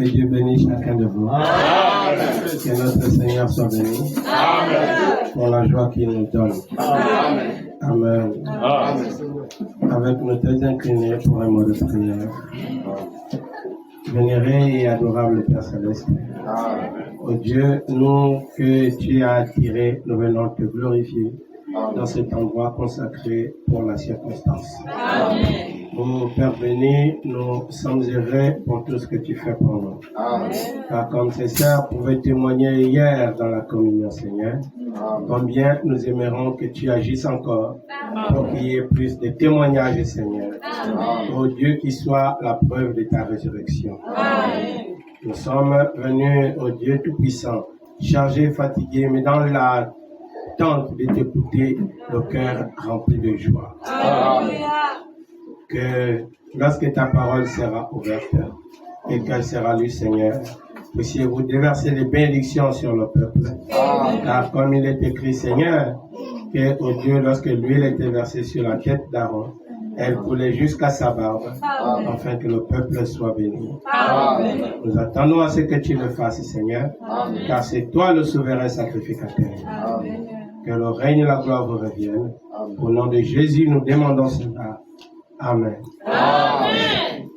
Dieu bénisse chacun de vous. Amen. Que notre Seigneur soit béni. Amen. Pour la joie qu'il nous donne. Amen. Amen. Amen. Avec nos têtes inclinées pour un mot de prière. Vénéré et adorable Père Céleste. Oh Dieu, nous que tu as attirés, nous venons te glorifier dans cet endroit consacré pour la circonstance. Amen. Mon Père béni, nous sommes heureux pour tout ce que tu fais pour nous. Amen. Car comme ces sœurs pouvaient témoigner hier dans la communion, Seigneur, combien nous aimerons que tu agisses encore pour qu'il y ait plus de témoignages, Seigneur. Ô Dieu, qui soit la preuve de ta résurrection. Amen. Nous sommes venus au Dieu Tout-Puissant, chargés, fatigués, mais dans la tente de t'écouter, le cœur rempli de joie. Amen. Que lorsque ta parole sera ouverte et qu'elle sera lue, Seigneur, puissiez-vous déverser les bénédictions sur le peuple. Amen. Car comme il est écrit, Seigneur, que, oh Dieu, lorsque l'huile était versée sur la tête d'Aaron, elle coulait jusqu'à sa barbe, Amen. Afin que le peuple soit béni. Amen. Nous attendons à ce que tu le fasses, Seigneur, Amen. Car c'est toi le souverain sacrificateur. Amen. Que le règne et la gloire vous reviennent. Amen. Au nom de Jésus, nous demandons cela. Amen. Amen.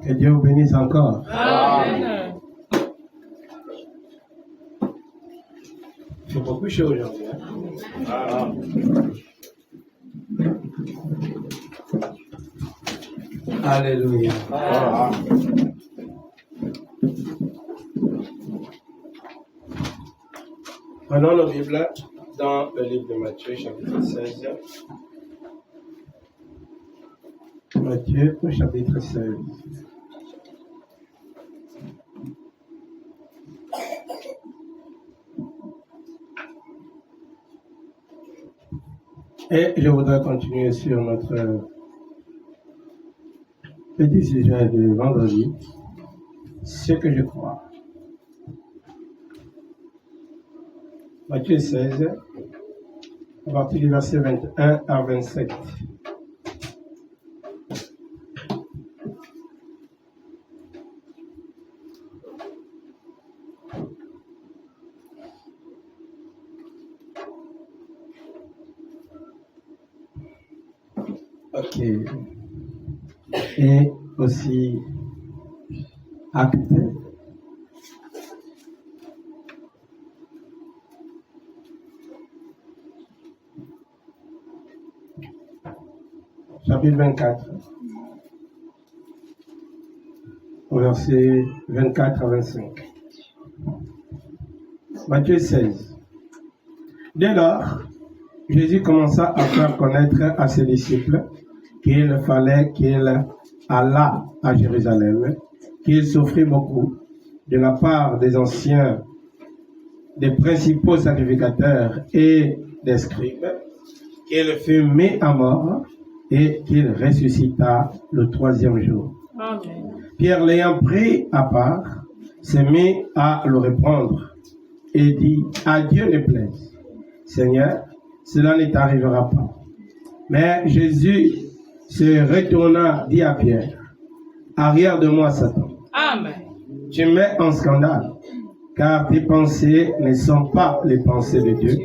Que Dieu vous bénisse encore. Amen. Il fait beaucoup chaud aujourd'hui. Alléluia. Prenons nos Bibles dans le livre de Matthieu, chapitre 16. Matthieu, chapitre 16. Et je voudrais continuer sur notre petit sujet de vendredi, ce que je crois. Matthieu 16, à partir du verset 21 à 27. Ok. Et aussi acte. Chapitre 24, au verset 24 à 25. Matthieu 16. Dès lors, Jésus commença à faire connaître à ses disciples qu'il fallait qu'il allât à Jérusalem, qu'il souffrit beaucoup de la part des anciens, des principaux sacrificateurs et des scribes, qu'il fut mis à mort et qu'il ressuscita le troisième jour. Amen. Pierre, l'ayant pris à part, se mit à le reprendre et dit: à Dieu ne plaise, Seigneur, cela ne t'arrivera pas. Mais Jésus se retourna, dit à Pierre: arrière de moi, Satan. Amen. Tu mets en scandale, car tes pensées ne sont pas les pensées de Dieu,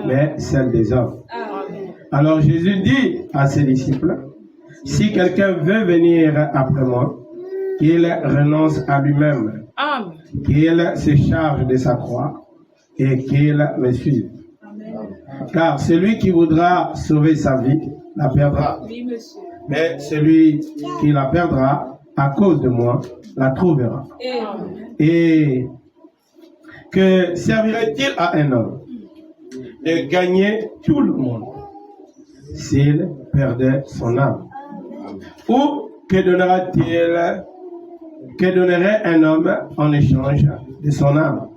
mais celles des hommes. Amen. Alors Jésus dit à ses disciples: si quelqu'un veut venir après moi, qu'il renonce à lui-même, Amen. Qu'il se charge de sa croix et qu'il me suive. Amen. Car celui qui voudra sauver sa vie la perdra. Oui, monsieur. Mais celui qui la perdra à cause de moi la trouvera. Amen. Et que servirait-il à un homme de gagner tout le monde s'il perdait son âme? Ou que donnerait un homme en échange de son âme?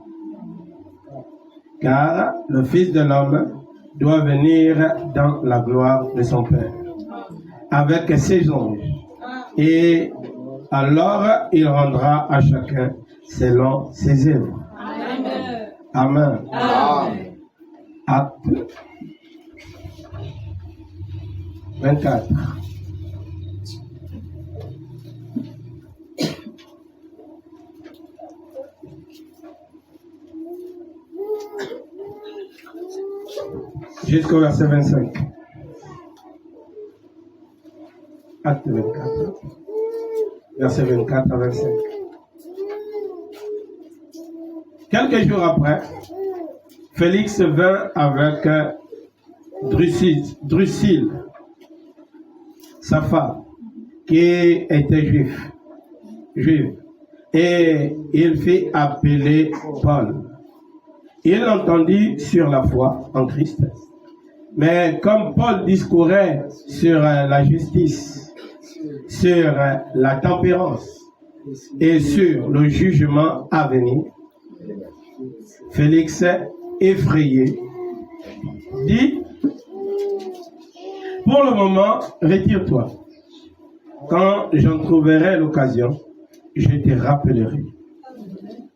Car le Fils de l'homme doit venir dans la gloire de son Père avec ses anges, et alors il rendra à chacun selon ses œuvres. Amen. Amen. Acte 24. Jusqu'au verset 25. Acte 24. Verset 24 à 25. Quelques jours après, Félix vint avec Drusille, sa femme, qui était juive, et il fit appeler Paul. Il l'entendit sur la foi en Christ. Mais comme Paul discourait sur la justice, sur la tempérance et sur le jugement à venir, Félix, effrayé, dit: pour le moment, retire-toi. Quand j'en trouverai l'occasion, je te rappellerai.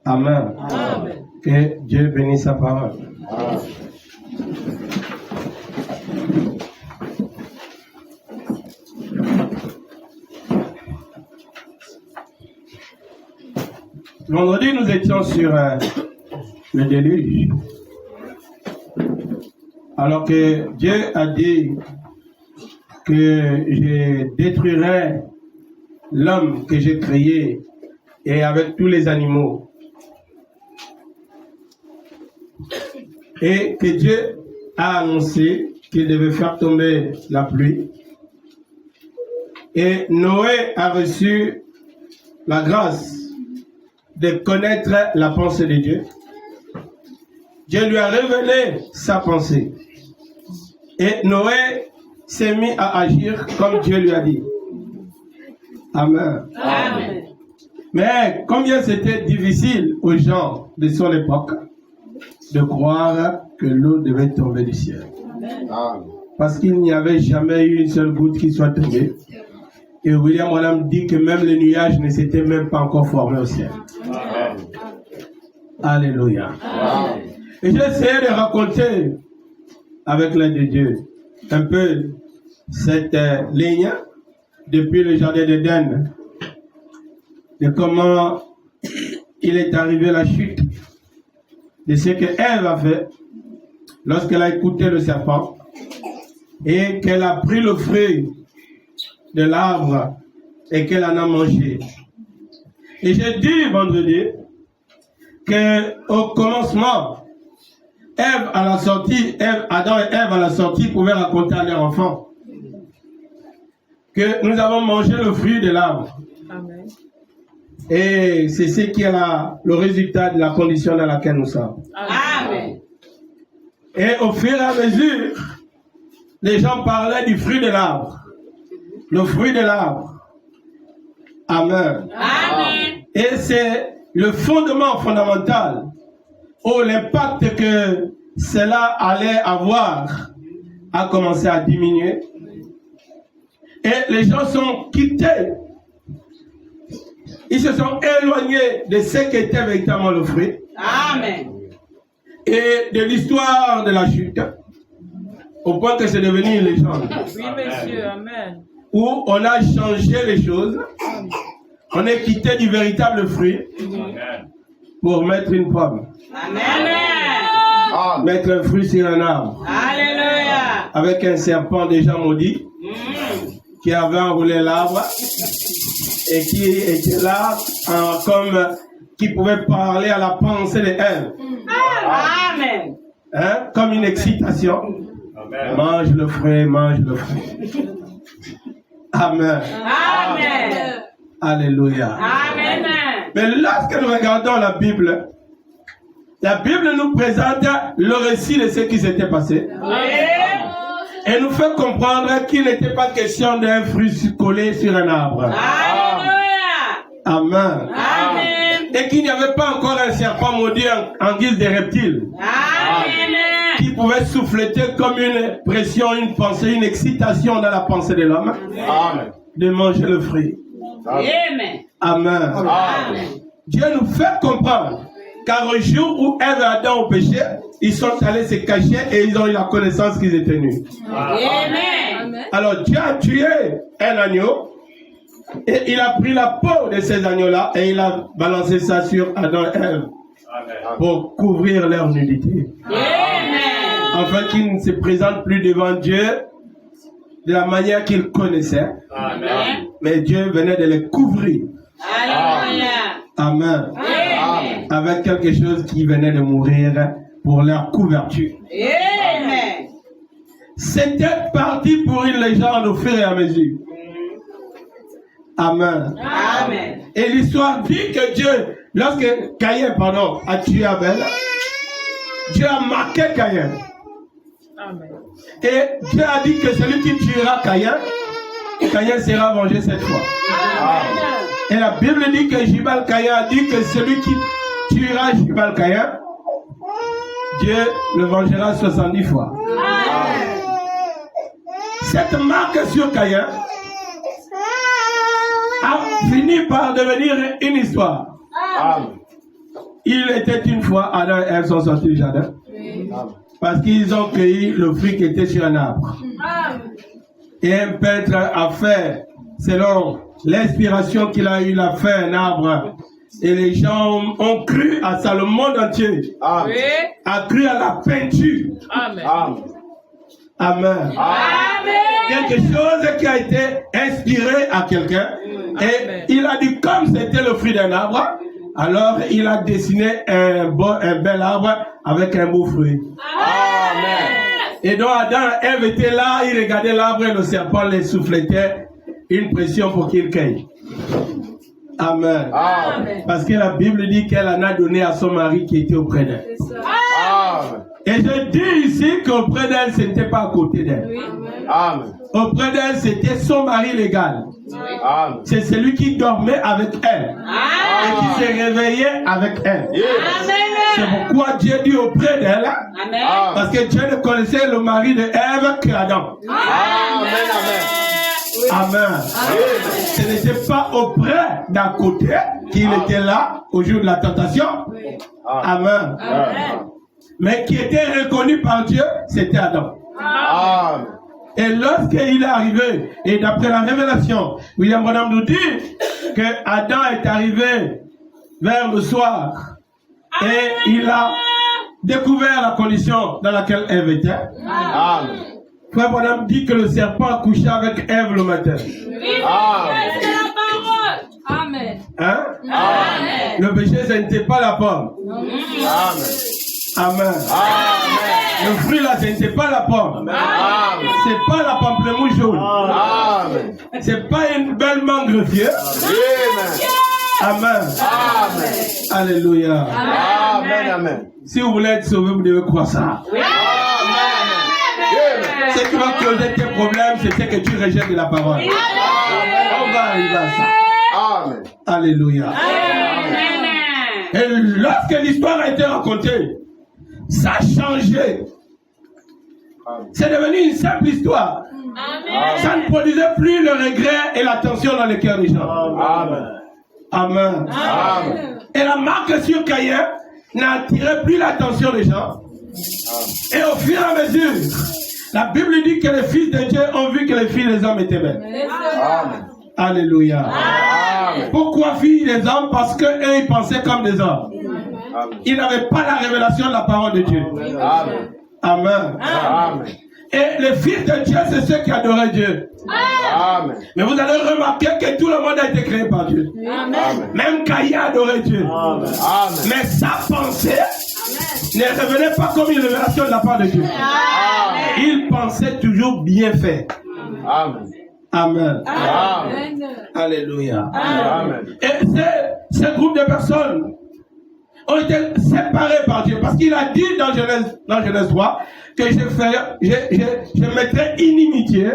Amen. Amen. Que Dieu bénisse sa parole. Amen. Vendredi, nous étions sur le déluge. Alors que Dieu a dit que je détruirai l'homme que j'ai créé et avec tous les animaux. Et que Dieu a annoncé qu'il devait faire tomber la pluie. Et Noé a reçu la grâce de connaître la pensée de Dieu. Dieu lui a révélé sa pensée. Et Noé s'est mis à agir comme Dieu lui a dit. Amen. Amen. Mais combien c'était difficile aux gens de son époque de croire que l'eau devait tomber du ciel. Amen. Parce qu'il n'y avait jamais eu une seule goutte qui soit tombée. Et William Branham dit que même les nuages ne s'étaient même pas encore formés au ciel. Amen. Alléluia. Amen. Et j'ai essayé de raconter, avec l'aide de Dieu, un peu cette ligne depuis le jardin d'Éden, de comment il est arrivé la chute, de ce que Ève a fait lorsqu'elle a écouté le serpent et qu'elle a pris le fruit de l'arbre et qu'elle en a mangé. Et j'ai dit vendredi qu'au commencement, Adam et Ève à la sortie pouvaient raconter à leurs enfants que nous avons mangé le fruit de l'arbre. Amen. Et c'est ce qui est le résultat de la condition dans laquelle nous sommes. Amen. Et au fur et à mesure, les gens parlaient du fruit de l'arbre. Le fruit de l'arbre. Amen. Amen. Et c'est le fondement fondamental où l'impact que cela allait avoir a commencé à diminuer. Et les gens sont quittés. Ils se sont éloignés de ce qu'était véritablement le fruit. Amen. Et de l'histoire de la chute. Au point que c'est devenu une légende. Oui, monsieur. Amen. Où on a changé les choses. On est quitté du véritable fruit. Amen. Pour mettre une pomme. Amen. Mettre un fruit sur un arbre. Alléluia. Avec un serpent déjà maudit. Qui avait enroulé l'arbre. Et qui était là qui pouvait parler à la pensée de Ève. Amen. Hein? Comme une excitation. Amen. Mange le fruit, mange le fruit. Amen. Amen. Alléluia. Amen. Mais lorsque nous regardons la Bible nous présente le récit de ce qui s'était passé. Et nous fait comprendre qu'il n'était pas question d'un fruit collé sur un arbre. Amen. Amen. Et qu'il n'y avait pas encore un serpent maudit en guise de reptile. Amen. Qui pouvait souffleter comme une pression, une pensée, une excitation dans la pensée de l'homme. Amen. De manger le fruit. Amen. Amen. Amen. Dieu nous fait comprendre car au jour où Ève et Adam ont péché, ils sont allés se cacher et ils ont eu la connaissance qu'ils étaient nus. Amen. Alors Dieu a tué un agneau et il a pris la peau de ces agneaux-là et il a balancé ça sur Adam et Ève pour couvrir leur nudité. Afin qu'ils ne se présentent plus devant Dieu de la manière qu'ils connaissaient. Amen. Mais Dieu venait de les couvrir. Amen. Amen. Avec quelque chose qui venait de mourir pour leur couverture. Amen. C'était parti pour une légende au fur et à mesure. Amen. Amen. Et l'histoire dit que Dieu, lorsque Caïn, a tué Abel, Dieu a marqué Caïn. Amen. Et Dieu a dit que celui qui tuera Caïn sera vengé cette fois. Amen. Et la Bible dit que Jubal Caïn a dit que celui qui tuera Jubal Caïn, Dieu le vengera 70 fois. Amen. Cette marque sur Caïn a fini par devenir une histoire. Amen. Il était une fois, Adam et Ève sont sortis du jardin. Parce qu'ils ont cueilli le fruit qui était sur un arbre. Et un peintre a fait, selon l'inspiration qu'il a eu, il a fait un arbre. Et les gens ont cru à ça, le monde entier a cru à la peinture. Amen. Amen. Amen. Quelque chose qui a été inspiré à quelqu'un. Et il a dit, comme c'était le fruit d'un arbre, alors il a dessiné un bel arbre avec un beau fruit. Amen. Et donc Adam et Ève étaient là, ils regardaient l'arbre et le serpent les soufflétait une pression pour qu'ils cueillent. Amen. Amen. Parce que la Bible dit qu'elle en a donné à son mari qui était auprès d'elle. Amen. Et je dis ici qu'auprès d'elle, ce n'était pas à côté d'elle. Oui. Amen. Auprès d'elle, c'était son mari légal. Amen. C'est celui qui dormait avec elle. Amen. Et qui s'est réveillé avec elle. Yes. C'est pourquoi Dieu dit auprès d'elle. Amen. Parce que Dieu ne connaissait le mari de Ève qu'Adam. Amen. Amen. Amen. Ce n'était pas auprès d'à côté qu'il était là au jour de la tentation. Oui. Amen. Amen. Mais qui était reconnu par Dieu, c'était Adam. Amen. Et lorsqu'il est arrivé, et d'après la révélation, William Branham nous dit que Adam est arrivé vers le soir et il a découvert la condition dans laquelle Ève était. Amen. Frère Branham dit que le serpent a couché avec Ève le matin. Amen. Amen. Hein? Amen. Le péché, ce n'était pas la pomme. Amen. Amen. Amen. Le fruit là, ce n'était pas la pomme. Amen. C'est pas la pamplemousse jaune. Amen. C'est pas une belle mangue greffière. Amen. Amen. Amen. Alléluia. Amen. Amen. Si vous voulez être sauvé, vous devez croire ça. Amen. Ce qui va causer tes problèmes, c'est ce que tu rejettes de la parole. Amen. On va arriver à ça. Amen. Alléluia. Amen. Et lorsque l'histoire a été racontée, ça a changé. C'est devenu une simple histoire. Amen. Ça ne produisait plus le regret et la tension dans les cœurs des gens. Amen. Amen. Amen. Et la marque sur Caïn n'attirait plus l'attention des gens. Et au fur et à mesure, la Bible dit que les fils de Dieu ont vu que les filles des hommes étaient belles. Amen. Alléluia. Amen. Pourquoi filles des hommes? Parce qu'eux, ils pensaient comme des hommes. Amen. Ils n'avaient pas la révélation de la parole de Dieu. Amen. Amen. Amen. Et les fils de Dieu, c'est ceux qui adoraient Dieu. Amen. Mais vous allez remarquer que tout le monde a été créé par Dieu. Amen. Même Caïn adorait Dieu. Amen. Mais sa pensée ne revenait pas comme une révélation de la part de Dieu. Amen. Il pensait toujours bien faire. Amen. Amen. Amen. Alléluia. Amen. Et ce groupe de personnes ont été séparés par Dieu. Parce qu'il a dit dans Genèse 3 que je mettrai inimitié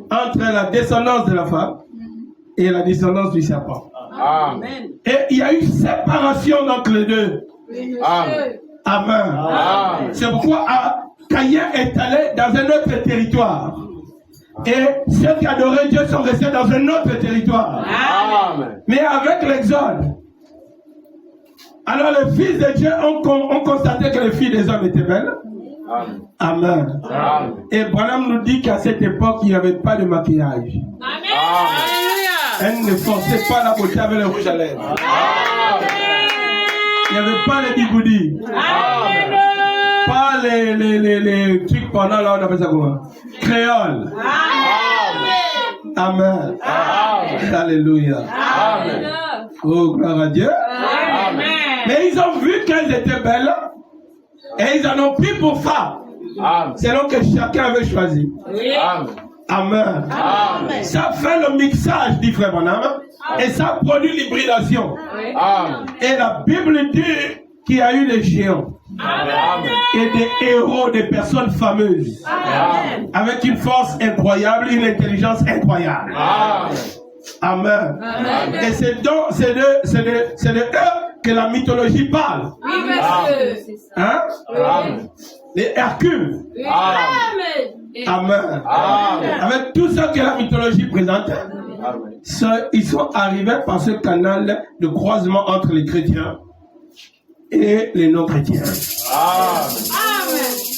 entre la descendance de la femme et la descendance du serpent. Amen. Et il y a eu séparation entre les deux. Amen. Amen. Amen. C'est pourquoi Caïn est allé dans un autre territoire. Et ceux qui adoraient Dieu sont restés dans un autre territoire. Amen. Mais avec l'Exode, alors les fils de Dieu ont constaté que les filles des hommes étaient belles. Amen. Et Branham nous dit qu'à cette époque, il n'y avait pas de maquillage. Elle ne forçait pas la beauté avec le rouge à lèvres. Il n'y avait pas les bigoudis. Pas les trucs pendant là, on appelle ça comment? Créole. Amen. Alléluia. Oh, gloire à Dieu. Mais ils ont vu qu'elles étaient belles et ils en ont pris pour femmes. Selon que chacun avait choisi. Amen. Ça fait le mixage, dit Frère Branham, et ça produit l'hybridation. Et la Bible dit qu'il y a eu des géants et des héros, des personnes fameuses, avec une force incroyable, une intelligence incroyable. Amen. Et c'est de eux que la mythologie parle. Hein? Les Hercule. Amen. Avec tout ce que la mythologie présente, ils sont arrivés par ce canal de croisement entre les chrétiens et les non-chrétiens.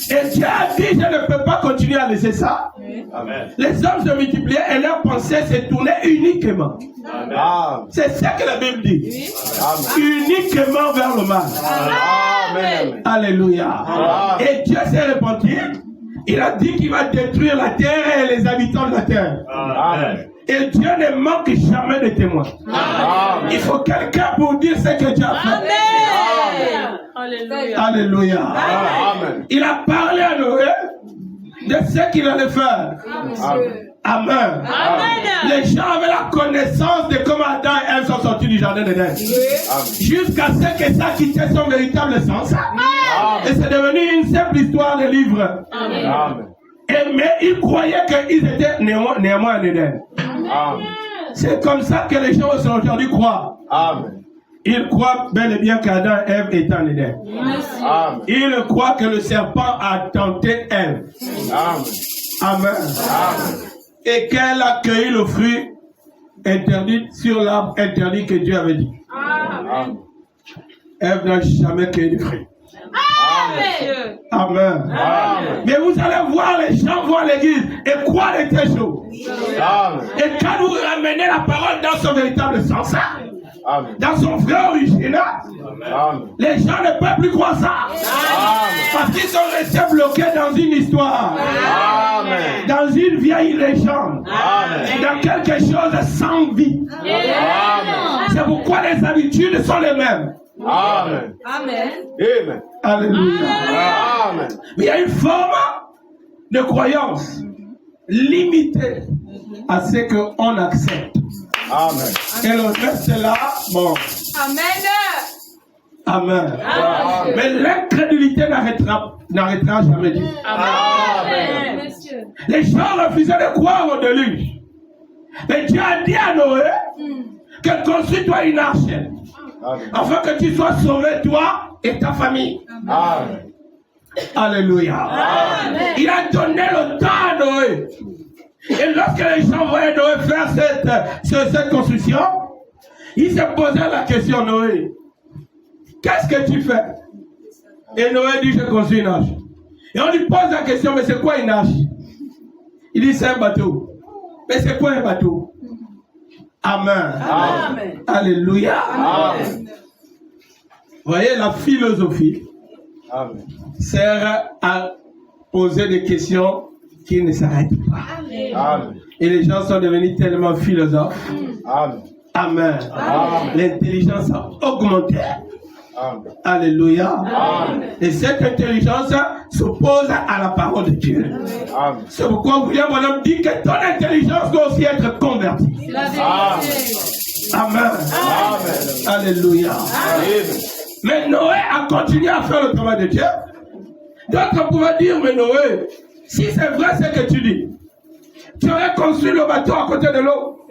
Et Dieu a dit, je ne peux pas continuer à laisser ça. Les hommes se multipliaient et leurs pensées se tournaient uniquement. C'est ça que la Bible dit. Uniquement vers le mal. Alléluia. Et Dieu s'est repenti. Il a dit qu'il va détruire la terre et les habitants de la terre. Et Dieu ne manque jamais de témoins. Il faut quelqu'un pour dire ce que Dieu a fait. Alléluia. Il a parlé à Noé de ce qu'il allait faire. Amen. Les gens avaient la connaissance de comment Adam et Ève sont sortis du jardin d'Éden. Jusqu'à ce que ça quittait son véritable sens. Et c'est devenu une simple histoire de livre. Mais ils croyaient qu'ils étaient néanmoins en Éden. C'est comme ça que les gens aujourd'hui croient. Ils croient bel et bien qu'Adam et Ève étaient en Éden. Ils croient que le serpent a tenté Ève. Amen. Et qu'elle a cueilli le fruit interdit sur l'arbre interdit que Dieu avait dit. Ève n'a jamais cueilli le fruit. Amen. Mais vous allez voir, les gens vont à l'église et croire les têtes chauds. Et quand vous ramenez la parole dans son véritable sens, dans son vrai original, les gens ne peuvent plus croire ça. Parce qu'ils sont restés bloqués dans une histoire, dans une vieille légende, dans quelque chose sans vie. C'est pourquoi les habitudes sont les mêmes. Amen. Alléluia. Mais il y a une forme de croyance limitée à ce qu'on accepte. Et le reste là, bon. Amen. Mais l'incrédulité n'arrêtera jamais Dieu. Les gens refusaient de croire au déluge. Mais Dieu a dit à Noé que construis-toi une arche. Afin que tu sois sauvé, toi et ta famille. Alléluia. Il a donné le temps à Noé. Et lorsque les gens voyaient Noé faire cette construction, ils se posaient la question, Noé, qu'est-ce que tu fais? Et Noé dit, je construis une arche. Et on lui pose la question, mais c'est quoi une arche? Il dit, c'est un bateau. Mais c'est quoi un bateau? Amen. Alléluia. Vous voyez, la philosophie sert à poser des questions qui ne s'arrêtent pas. Et les gens sont devenus tellement philosophes. Amen. L'intelligence a augmenté. Alléluia. Et cette intelligence s'oppose à la parole de Dieu. C'est pourquoi William Branham dit que ton intelligence doit aussi être convertie. Amen. Alléluia. Mais Noé a continué à faire le travail de Dieu. D'autres pouvaient dire, mais Noé, si c'est vrai ce que tu dis, tu aurais construit le bateau à côté de l'eau.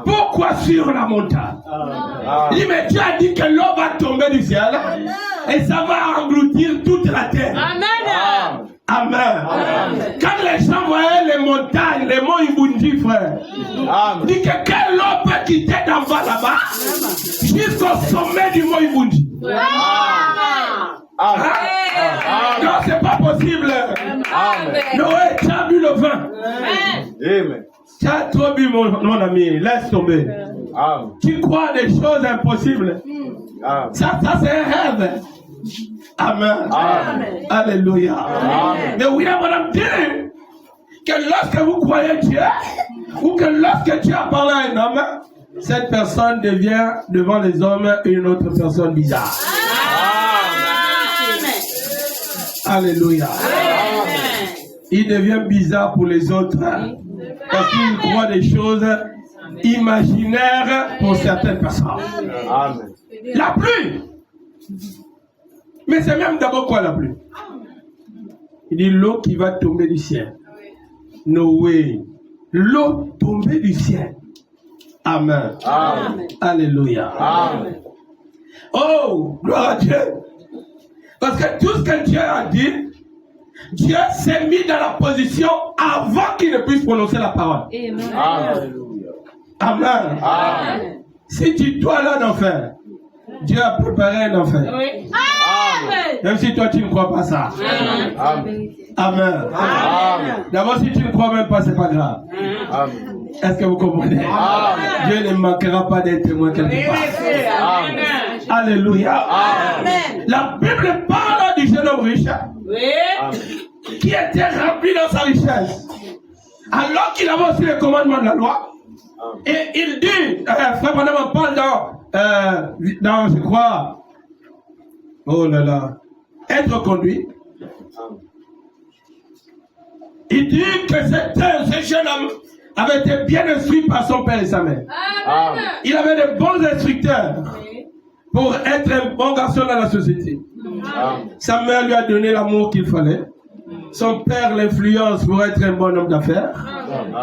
Pourquoi sur la montagne? Il dit, mais Dieu a dit que l'eau va tomber du ciel et ça va engloutir toute la terre. Amen. Quand les gens voyaient les montagnes, les monts Ibundi, frère, il dit que quelle eau peut quitter d'en bas là-bas jusqu'au sommet du mont Ibundi. Non, c'est pas possible. Noé, tu as bu le vin. Amen. Tu as trop bu, mon ami. Laisse tomber. Amen. Tu crois des choses impossibles. Amen. Ça c'est un rêve. Amen. Amen. Alléluia. Amen. Mais oui, madame, dit que lorsque vous croyez Dieu, ou que lorsque Dieu a parlé à un homme, cette personne devient devant les hommes une autre personne bizarre. Amen. Alléluia. Amen. Il devient bizarre pour les autres parce qu'il croit des choses imaginaires pour certaines personnes. Amen. La pluie. Mais c'est même d'abord quoi la pluie? Il dit l'eau qui va tomber du ciel. Noé. L'eau tombée du ciel. Amen. Amen. Alléluia. Amen. Oh, gloire à Dieu. Parce que tout ce que Dieu a dit, Dieu s'est mis dans la position avant qu'il ne puisse prononcer la parole. Amen. Amen. Amen. Si tu dois aller en enfer, Dieu a préparé un enfer. Amen. Même si toi tu ne crois pas ça. Amen. Amen. Amen. D'abord, si tu ne crois même pas, c'est pas grave. Amen. Est-ce que vous comprenez? Amen. Dieu ne manquera pas d'être témoin quelque part. Amen. Alléluia. Amen. La Bible parle du jeune homme riche qui était rempli dans sa richesse. Alors qu'il avait aussi les commandements de la loi. Et il dit, frère Branham parle dans, je crois, oh là là, être conduit. Il dit que ce jeune homme avait été bien instruit par son père et sa mère. Amen. Il avait de bons instructeurs pour être un bon garçon dans la société. Amen. Sa mère lui a donné l'amour qu'il fallait. Son père l'influence pour être un bon homme d'affaires.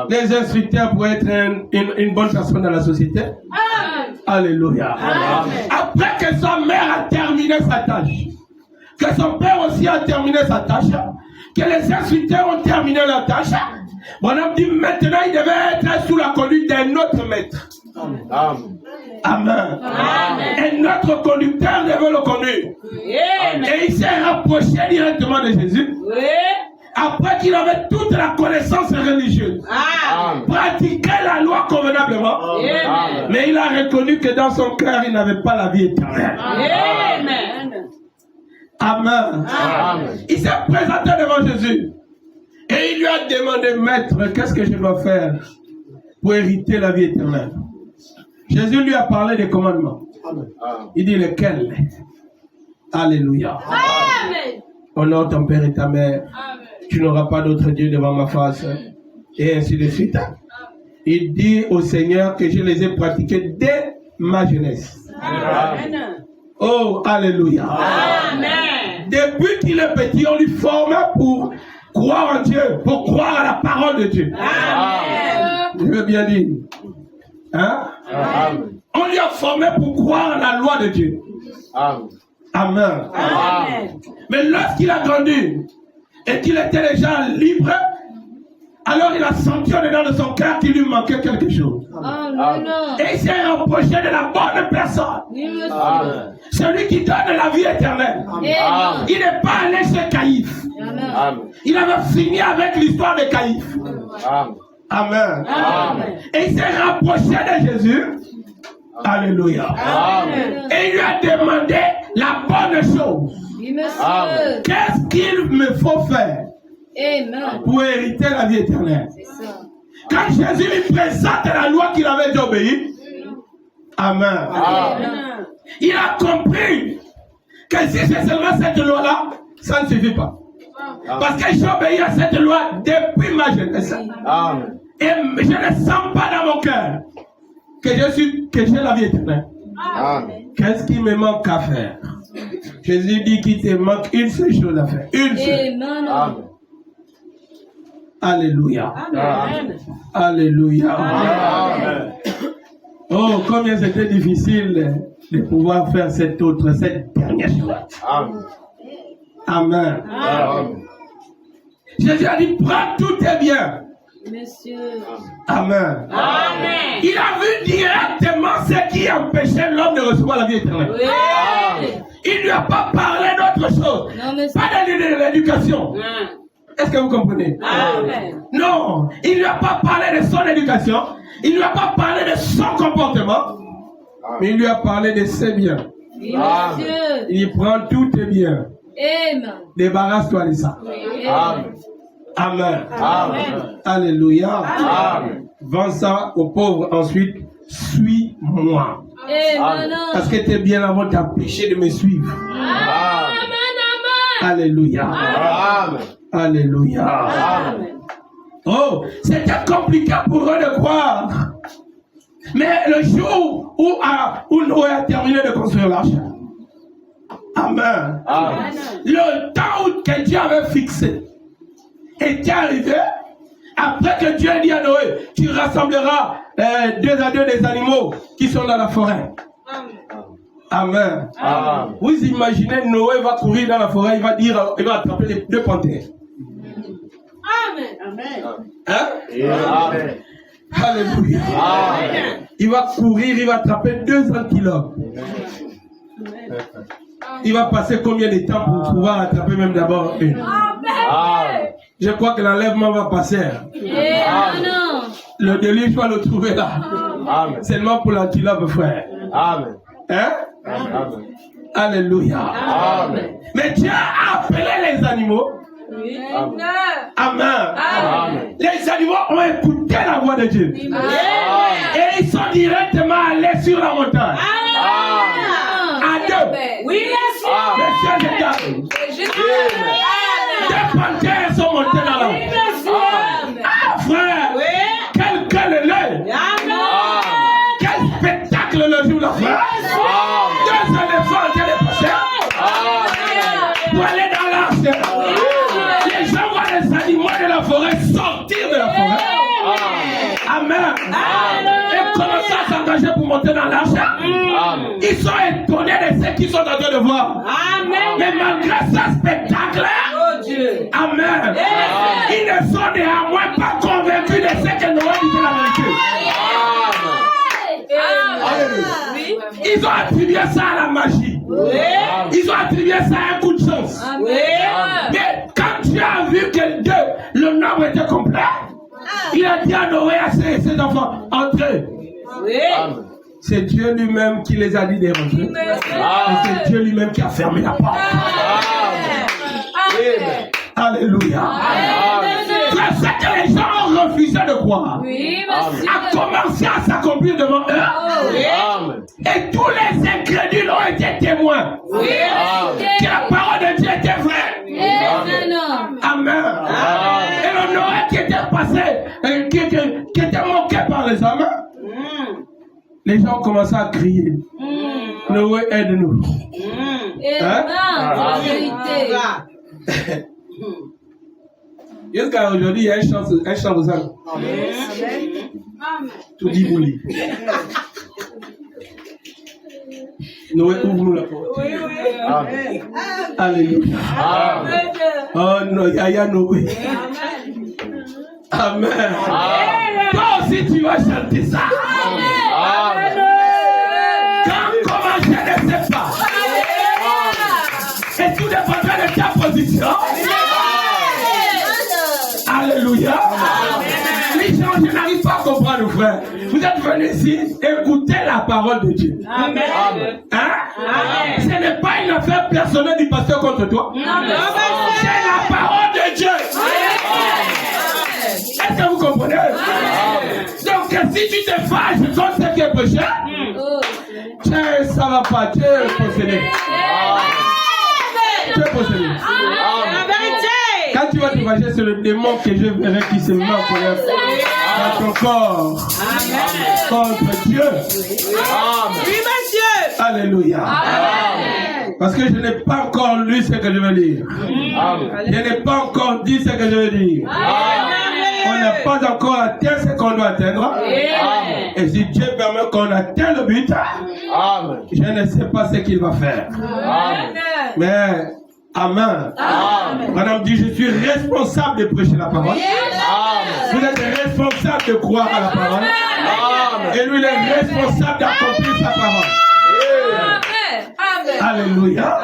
Les instructeurs pour être une bonne personne dans la société. Alléluia. Amen. Après que sa mère a terminé sa tâche, que son père aussi a terminé sa tâche, que les instructeurs ont terminé leur tâche, mon homme dit maintenant il devait être sous la conduite d'un autre maître. Amen. Amen. Amen. Un autre conducteur devait le conduire. Et il s'est rapproché directement de Jésus. Après qu'il avait toute la connaissance religieuse, pratiquait la loi convenablement, mais il a reconnu que dans son cœur, il n'avait pas la vie éternelle. Amen. Il s'est présenté devant Jésus et il lui a demandé, maître, qu'est-ce que je dois faire pour hériter la vie éternelle? Jésus lui a parlé des commandements. Il dit lesquels? Alléluia. Honore ton père et ta mère. Tu n'auras pas d'autre Dieu devant ma face. Et ainsi de suite. Il dit au Seigneur que je les ai pratiqués dès ma jeunesse. Oh, alléluia. Depuis qu'il est petit, on lui formait pour croire en Dieu, pour croire à la parole de Dieu. Je veux bien dire. Hein? On lui a formé pour croire à la loi de Dieu. Amen. Mais lorsqu'il a grandi et qu'il était déjà libre, alors il a senti en dedans de son cœur qu'il lui manquait quelque chose. Et il s'est rapproché de la bonne personne. Celui qui donne la vie éternelle. Il n'est pas allé chez Caïphe. Il avait fini avec l'histoire de Caïphe. Amen. Et il s'est rapproché de Jésus. Alléluia. Et il lui a demandé la bonne chose. Qu'est-ce qu'il me faut faire pour hériter la vie éternelle? Quand Jésus lui présente la loi qu'il avait obéie, amen. Il a compris que si c'est seulement cette loi-là, ça ne suffit pas. Parce que j'ai obéi à cette loi depuis ma jeunesse. Et je ne sens pas dans mon cœur que j'ai la vie éternelle. Qu'est-ce qui me manque à faire? Jésus dit qu'il te manque une seule chose à faire. Une seule. Alléluia. Alléluia. Oh, combien c'était difficile de pouvoir faire cette dernière chose. Amen. Jésus a dit, prends tous tes biens. Amen. Il a vu directement ce qui empêchait l'homme de recevoir la vie éternelle. Il ne lui a pas parlé d'autre chose. Pas de l'éducation. Est-ce que vous comprenez? Amen. Non, il ne lui a pas parlé de son éducation, il ne lui a pas parlé de son comportement, mais il lui a parlé de ses biens. Oui, monsieur. Il prend tous tes biens. Amen. Débarrasse-toi de ça. Amen. Amen. Amen. Alléluia. Amen. Vends ça aux pauvres ensuite. Suis-moi. Amen. Parce que tes biens là vont t'empêcher de me suivre. Amen. Alléluia. Amen. Alléluia. Amen. Oh, c'était compliqué pour eux de croire. Mais le jour où Noé a terminé de construire l'arche, Amen. Amen. Le temps que Dieu avait fixé était arrivé. Après que Dieu a dit à Noé, tu rassembleras 2 à 2 des animaux qui sont dans la forêt. Amen. Amen. Vous imaginez, Noé va courir dans la forêt, il va attraper les 2 panthères. Amen. Hein? Amen. Alléluia. Amen. Il va courir, il va attraper 2 antilopes. Il va passer combien de temps pour pouvoir attraper même d'abord une? Amen. Je crois que l'enlèvement va passer. Amen. Le déluge va le trouver là. Amen. Seulement pour l'antilope, frère. Amen. Hein? Amen. Alléluia. Amen. Mais Dieu a appelé les animaux. Amen. Amen. Amen. Les animaux ont écouté la voix de Dieu. Et ils sont directement allés sur la montagne. À 2. Oui, monsieur. Messieurs et dames, Amen. 2 panthères sont montées dans la Oui, montagne. monsieur. Ah, frère, quel est quel spectacle le jour là, frère. 2 éléphants en train de passer pour aller dans l'arche. Les gens voient les animaux de la forêt sortir de la forêt. Amen. Et commencer à s'engager pour monter dans l'arche. Ils sont étonnés de ce qu'ils sont en train de voir. Mais malgré ce spectacle, amen, ils ne sont néanmoins pas convaincus de ce que Noé disait la vérité. Ils ont attribué ça à la magie. Ils ont attribué ça à un coup de chance. Mais quand Dieu a vu que le nombre était complet, il a dit à Noé, à ses enfants, entrez. C'est Dieu lui-même qui les a dit de rentrer. Et c'est Dieu lui-même qui a fermé la porte. Alléluia. C'est ce que les gens ont refusé de croire. A commencé à s'accomplir devant eux. Et tous les incrédules ont été témoins que la parole de Dieu était vraie. Amen. Et le Noé qui était passé, qui était moqué par les hommes, les gens ont commencé à crier. Noé, aide-nous. Jusqu'à aujourd'hui, il y a un chant aux âmes. Tout dit bouli. Noé, ouvre-nous la porte. Alléluia. Oh non, Yaya Noé. Amen. Toi aussi, tu vas chanter ça. Comment je ne sais pas. Et tout dépendra de ta position. Alléluia. Les gens, je n'arrive pas à comprendre, frère. Vous êtes venus ici écouter la parole de Dieu. Amen. Hein? Ce n'est pas une affaire personnelle du pasteur contre toi. C'est la parole de Dieu. Est-ce que vous comprenez? Donc, si tu te fâches contre ce qui est péché, ça va pas. Tu es possédé. Tu es possédé. Quand tu vas te fâcher, c'est le démon que je verrai qui se met en colère dans ton corps contre Dieu. Alléluia. Parce que je n'ai pas encore lu ce que je veux dire. Je n'ai pas encore dit ce que je veux dire. On n'a pas encore atteint ce qu'on doit atteindre. Et si Dieu permet qu'on atteigne le but, je ne sais pas ce qu'il va faire. Mais amen. Madame dit, je suis responsable de prêcher la parole. Vous êtes responsable de croire à la parole. Et lui, il est responsable d'accomplir sa parole. Alléluia.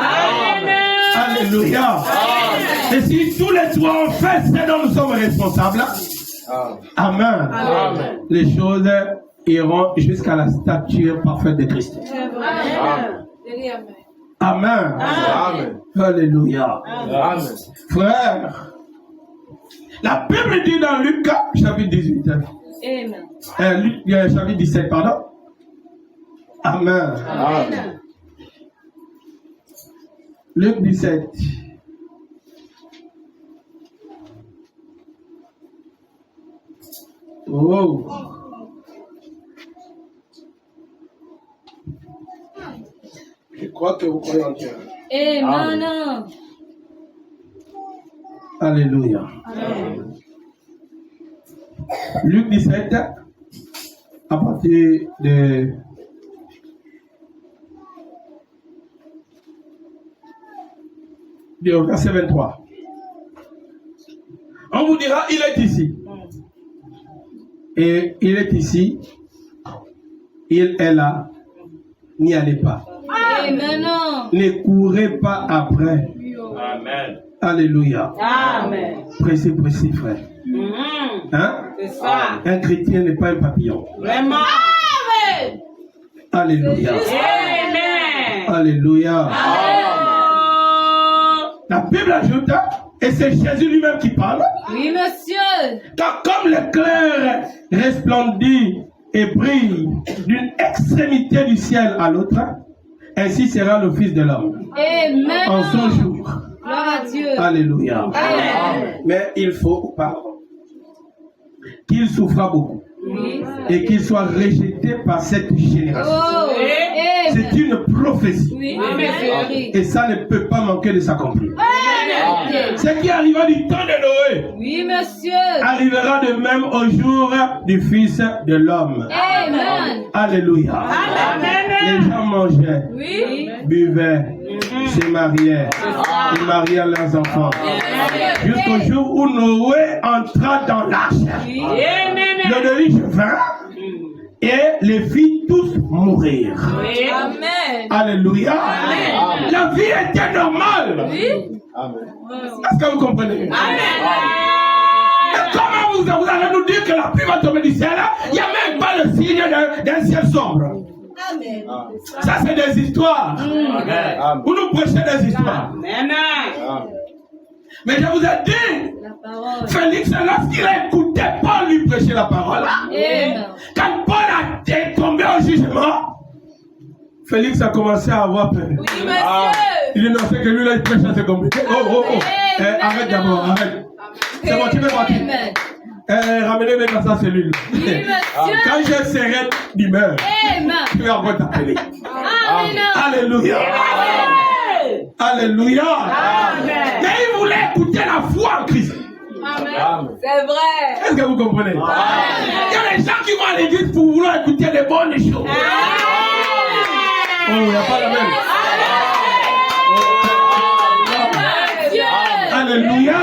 Alléluia. Et si tous les trois ont fait ce dont nous sommes responsables, amen. Amen. Les choses iront jusqu'à la stature parfaite de Christ. Amen. Amen. Alléluia. Amen. Frère, la Bible dit dans Luc chapitre 18, Luc chapitre 17, pardon. Amen. Amen. Luc 17. Oh. Je crois que vous croyez en Dieu. Amen. Alléluia. Amen. Luc 17, à partir de verset 23. On vous dira, il est ici. Et il est ici. Il est là. N'y allez pas. Amen. Ne courez pas après. Amen. Alléluia. Amen. Pressez, frère. Hein? C'est ça. Un chrétien n'est pas un papillon. Vraiment. Amen. Alléluia. Amen. Alléluia. La Bible ajoute, et c'est Jésus lui-même qui parle, Oui, monsieur. car comme l'éclair resplendit et brille d'une extrémité du ciel à l'autre, ainsi sera le Fils de l'homme Amen. en son jour. Gloire à Dieu. Alléluia. Amen. Mais il faut pas qu'il souffra beaucoup Oui. et qu'il soit rejeté par cette génération. Oh. C'est Amen. une prophétie. Oui, monsieur. Et ça ne peut pas manquer de s'accomplir. Amen. Ce qui arriva du temps de Noé Oui, monsieur. arrivera de même au jour du Fils de l'homme. Amen. Alléluia. Amen. Les gens mangeaient, Oui. buvaient, se mariaient, ils mariaient leurs enfants. Jusqu'au jour où Noé entra dans l'arche. Oui. Le déluge vint et les fit tous mourir. Amen. Alléluia. La vie était normale. Oui. Amen. Est-ce que vous comprenez? Amen. Et comment vous allez nous dire que la pluie va tomber du ciel? Il n'y a même pas le signe d'un ciel sombre. Ça, c'est des histoires. Amen. Vous nous prêchez des histoires. Amen. Mais je vous ai dit, La parole. Félix, lorsqu'il a écouté Paul lui prêcher la parole, Amen. quand Paul a tombé au jugement, Félix a commencé à avoir peur. Oui, monsieur. Il dit non, c'est que lui là, il prêche, c'est compliqué. Oh. Arrête d'abord, arrête. C'est bon, tu peux partir. Amen. Ramenez-les dans sa cellule. Oui, monsieur. Quand je serai d'humeur, Amen. tu vas encore t'appeler. Amen. Alléluia. Alléluia. Mais il voulait écouter la foi en Christ. Amen. C'est vrai. Est-ce que vous comprenez? Il y a des gens qui vont à l'église pour vouloir écouter les bonnes choses. Oh, il n'y a pas la même. Dieu. Alléluia.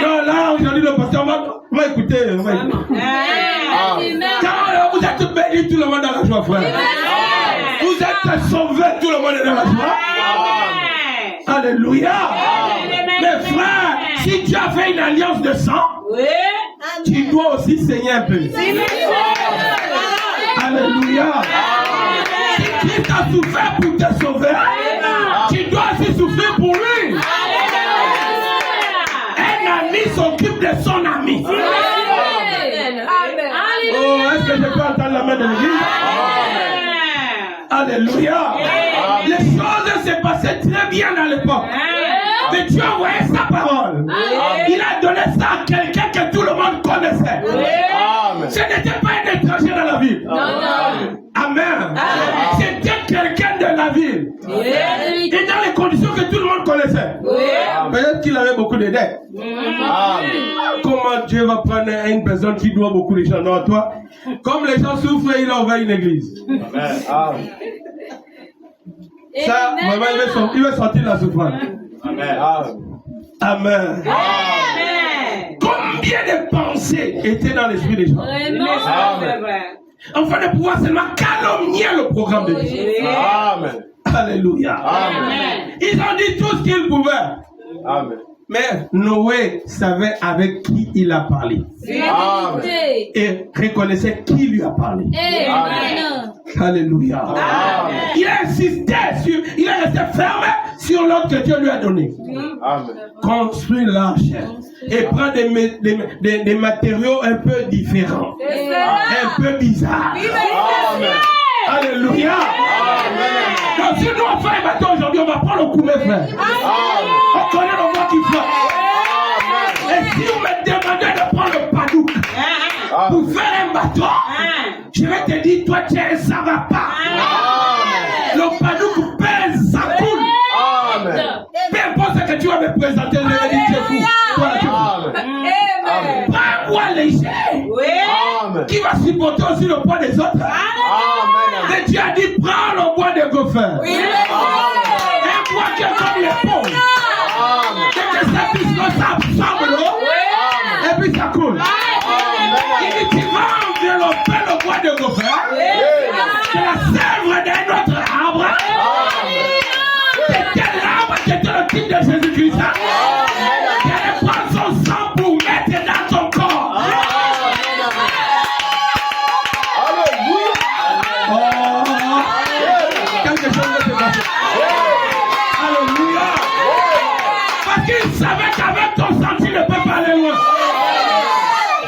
Non, là, aujourd'hui, le pasteur va écouter. Amen. Car vous êtes bénis, tout le monde dans la joie, frère. Vous êtes sauvés, tout le monde est dans la joie. Alléluia. Mais frère, si tu as fait une alliance de sang, tu dois aussi saigner un peu. Alléluia. Si Christ a souffert pour te sauver, tu dois aussi souffrir pour lui. Un ami s'occupe de son ami. Oh, est-ce que je peux entendre la main de l'église? Alléluia. Les choses se passaient très bien à l'époque. Mais Dieu a envoyé sa parole. Il a donné ça à quelqu'un que tout le monde connaissait. Ce n'était pas un étranger dans la ville. Amen. C'était quelqu'un de la ville. Et dans les conditions que tout le monde connaissait. Peut-être qu'il avait beaucoup de dettes. Comment Dieu va prendre une personne qui doit beaucoup de gens? Non, toi, comme les gens souffrent, il a ouvert une église. Ça, vraiment, il va sortir de la souffrance. Amen. Amen. Combien de pensées étaient dans l'esprit des gens? Afin de pouvoir seulement calomnier le programme de Dieu. Amen. Alléluia. Amen. Ils ont dit tout ce qu'ils pouvaient. Amen. Mais Noé savait avec qui il a parlé. Amen. Et reconnaissait qui lui a parlé. Amen. Alléluia. Amen. Il a insisté sur, il est resté fermé sur l'ordre que Dieu lui a donné. Amen. Construire l'arche et prendre des matériaux un peu différents, un peu bizarres. Amen. Alléluia. Donc si nous on fait un bateau aujourd'hui, on va prendre le coup, mes frères. On connaît le mot qu'il faut. Et si vous me demandez de prendre le padouk pour faire un bateau, je vais te dire, toi, tiens, ça va pas. Le padouk pèse, ça coule. Peu importe ce que tu vas me présenter, je vais dire, tu es fou. Toi, tu es fou. Pas un bois léger qui va supporter aussi le poids des autres. Mais tu as dit, prends le bois de gopher. Un bois qui est comme l'épaule. Que ça puisse que ça absorbe l'eau. Et puis ça coule. Il dit, tu vas envelopper le bois de gopher. C'est la sève d'un autre arbre. C'est quel arbre qui était le type de Jésus-Christ? Qui allait prendre son sang pour mettre dans ton corps. Quelque chose de se passer. Alléluia. Parce qu'il savait qu'avec ton sang, tu ne peux pas aller loin.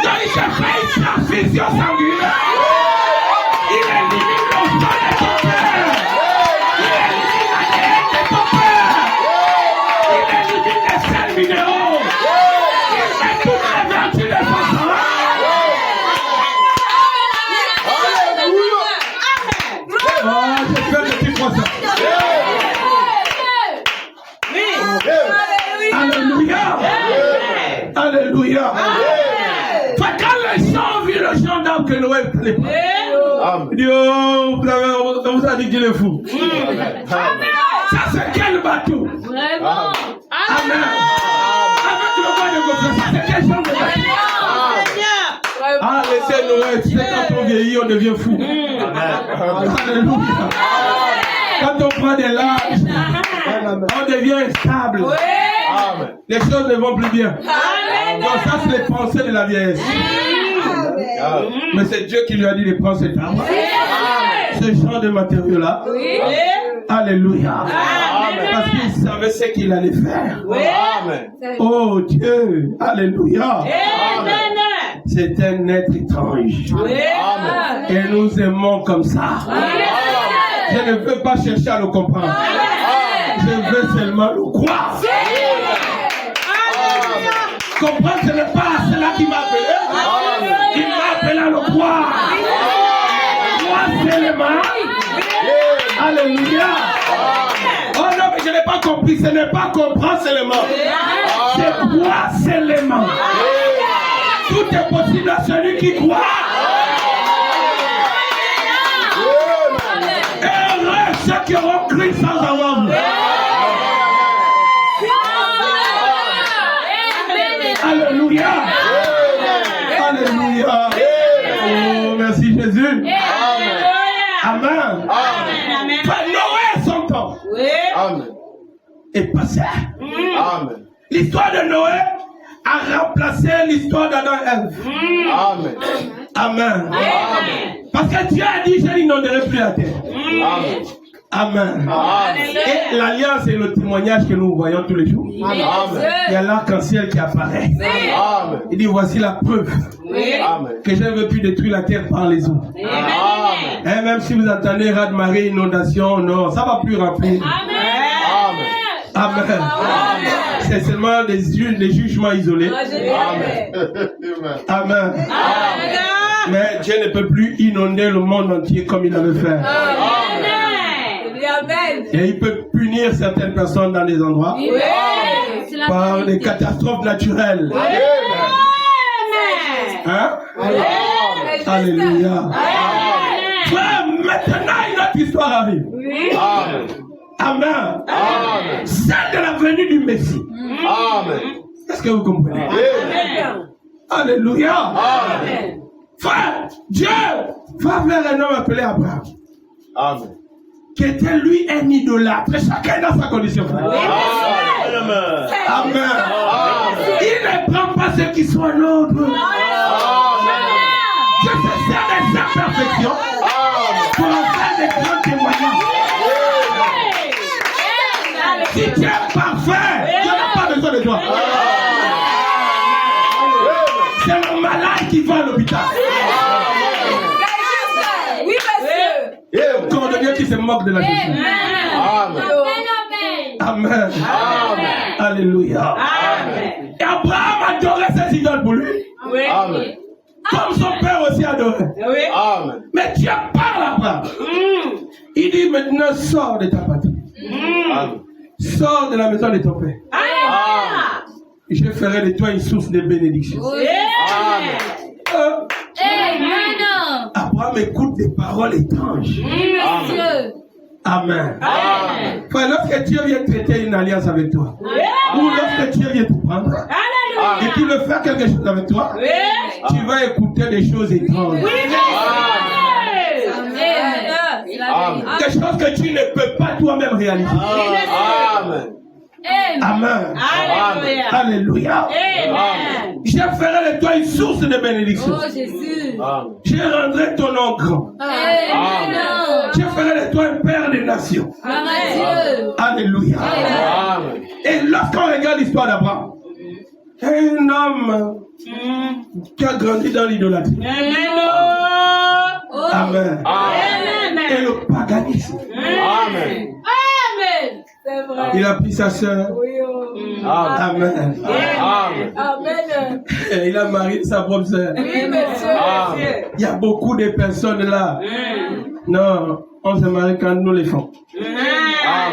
Donc il s'est fait une transfusion sanguine. Il élimine le sang de ton père. Il élimine la haine de ton père. Il élimine les sels minéraux. Il met toute la vertu de son sang. Oh, j'espère que tu crois ça. Alléluia. Alléluia. Quand les gens ont vu le gendarme que Noé plaît, il dit, oh, vous avez dit qu'il est fou. Ça c'est quel bateau? Vraiment. Amen. Avec le bois de gopher, ça c'est quel genre de bateau? Ah, laissez Noé, tu sais, quand on vieillit, on devient fou. Alléluia. Quand on prend des larges, on devient instable. Les choses ne vont plus bien. Donc ça, c'est les pensées de la vieillesse. Mais c'est Dieu qui lui a dit de prendre cet arbre. Ce genre de matériaux-là. Alléluia. Parce qu'il savait ce qu'il allait faire. Oh Dieu. Alléluia. C'est un être étrange. Et nous aimons comme ça. Je ne veux pas chercher à le comprendre. Je veux seulement le croire. Comprendre, ce n'est pas cela qui m'a appelé. Il m'a appelé à le croire. Croire seulement. Alléluia. Oh non, mais je n'ai pas compris. Ce n'est pas comprendre seulement. C'est croire seulement. Tout est possible à celui qui croit. Heureux ceux qui auront cru sans avoir vu. Alléluia. Alléluia. Oh, merci Jésus. Amen. Noé son temps est passé. L'histoire de Noé a remplacé l'histoire d'Adam et Ève. Amen. Parce que Dieu a dit, je n'inonderai plus la terre. Amen. Et l'alliance est le témoignage que nous voyons tous les jours. Il y a l'arc-en-ciel qui apparaît. Il dit, voici la preuve que je ne veux plus détruire la terre par les eaux. Et même si vous attendez raz-de-marée, inondation, non, ça ne va plus remplir. Amen. C'est seulement des jugements isolés. Amen. Mais Dieu ne peut plus inonder le monde entier comme il avait fait. Et il peut punir certaines personnes dans des endroits par des catastrophes naturelles. Hein? Alléluia. Maintenant, une autre histoire arrive. Amen. Celle de la venue du Messie. Est-ce que vous comprenez? Alléluia. Frère, Dieu va vers un homme appelé Abraham. qui était lui un idolâtre. Chacun dans sa condition. Frère. Amen. Amen. Il ne prend pas ceux qui sont nôtres. Je se sers des imperfections pour en faire des grands témoignages. Si tu es parfait, tu n'as pas besoin de toi. C'est le malade qui va à l'hôpital. Oui, monsieur. Cordonnier qui se moque de la question. Amen. Alléluia. Et Abraham adorait ses idoles pour lui. Amen. Comme son père aussi adorait. Amen. Mais Dieu parle à Abraham. Il dit maintenant sors de ta patrie. Amen. Sors de la maison de ton père. Je ferai de toi une source de bénédiction. Abraham écoute des paroles étranges. Amen. Frère, lorsque Dieu vient traiter une alliance avec toi, ou lorsque Dieu vient te prendre, et qu'il veut faire quelque chose avec toi, tu vas écouter des choses étranges. Des choses que tu ne peux pas toi-même réaliser. Amen. Amen. Alléluia. Je ferai de toi une source de bénédiction. Amen. Je rendrai ton nom grand. Je ferai de toi un père des nations. Alléluia. Amen. Et lorsqu'on regarde l'histoire d'Abraham, un homme qui a grandi dans l'idolâtrie. Amen. Et le paganisme. Amen. Il a pris sa sœur. Amen. Amen. Et il a marié sa propre sœur. Amen. Il y a beaucoup de personnes là. Non, on se marie quand nous les font. Hein?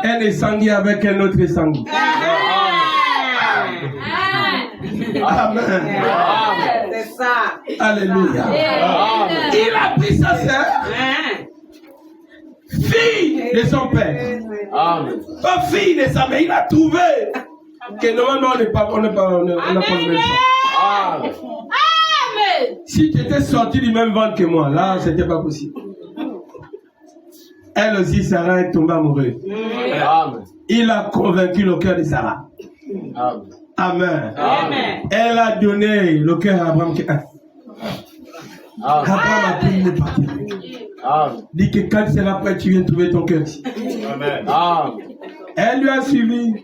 Un est sanguin avec un autre est sanguin. Amen. C'est ça. Alléluia. Il a pris sa sœur, fille de son père. Amen. Pas fille de sa mère. Il a trouvé que normalement on n'a pas le même sang. Amen. Si tu étais sorti du même ventre que moi, là, c'était pas possible. Elle aussi, Sarah est tombée amoureuse. Amen. Il a convaincu le cœur de Sarah. Amen. Amen. Amen. Elle a donné le cœur à Abraham. Amen. Abraham a pris une partie. Amen. Dit que quand tu seras prêt, tu viens trouver ton cœur ici. Amen. Amen. Elle lui a suivi.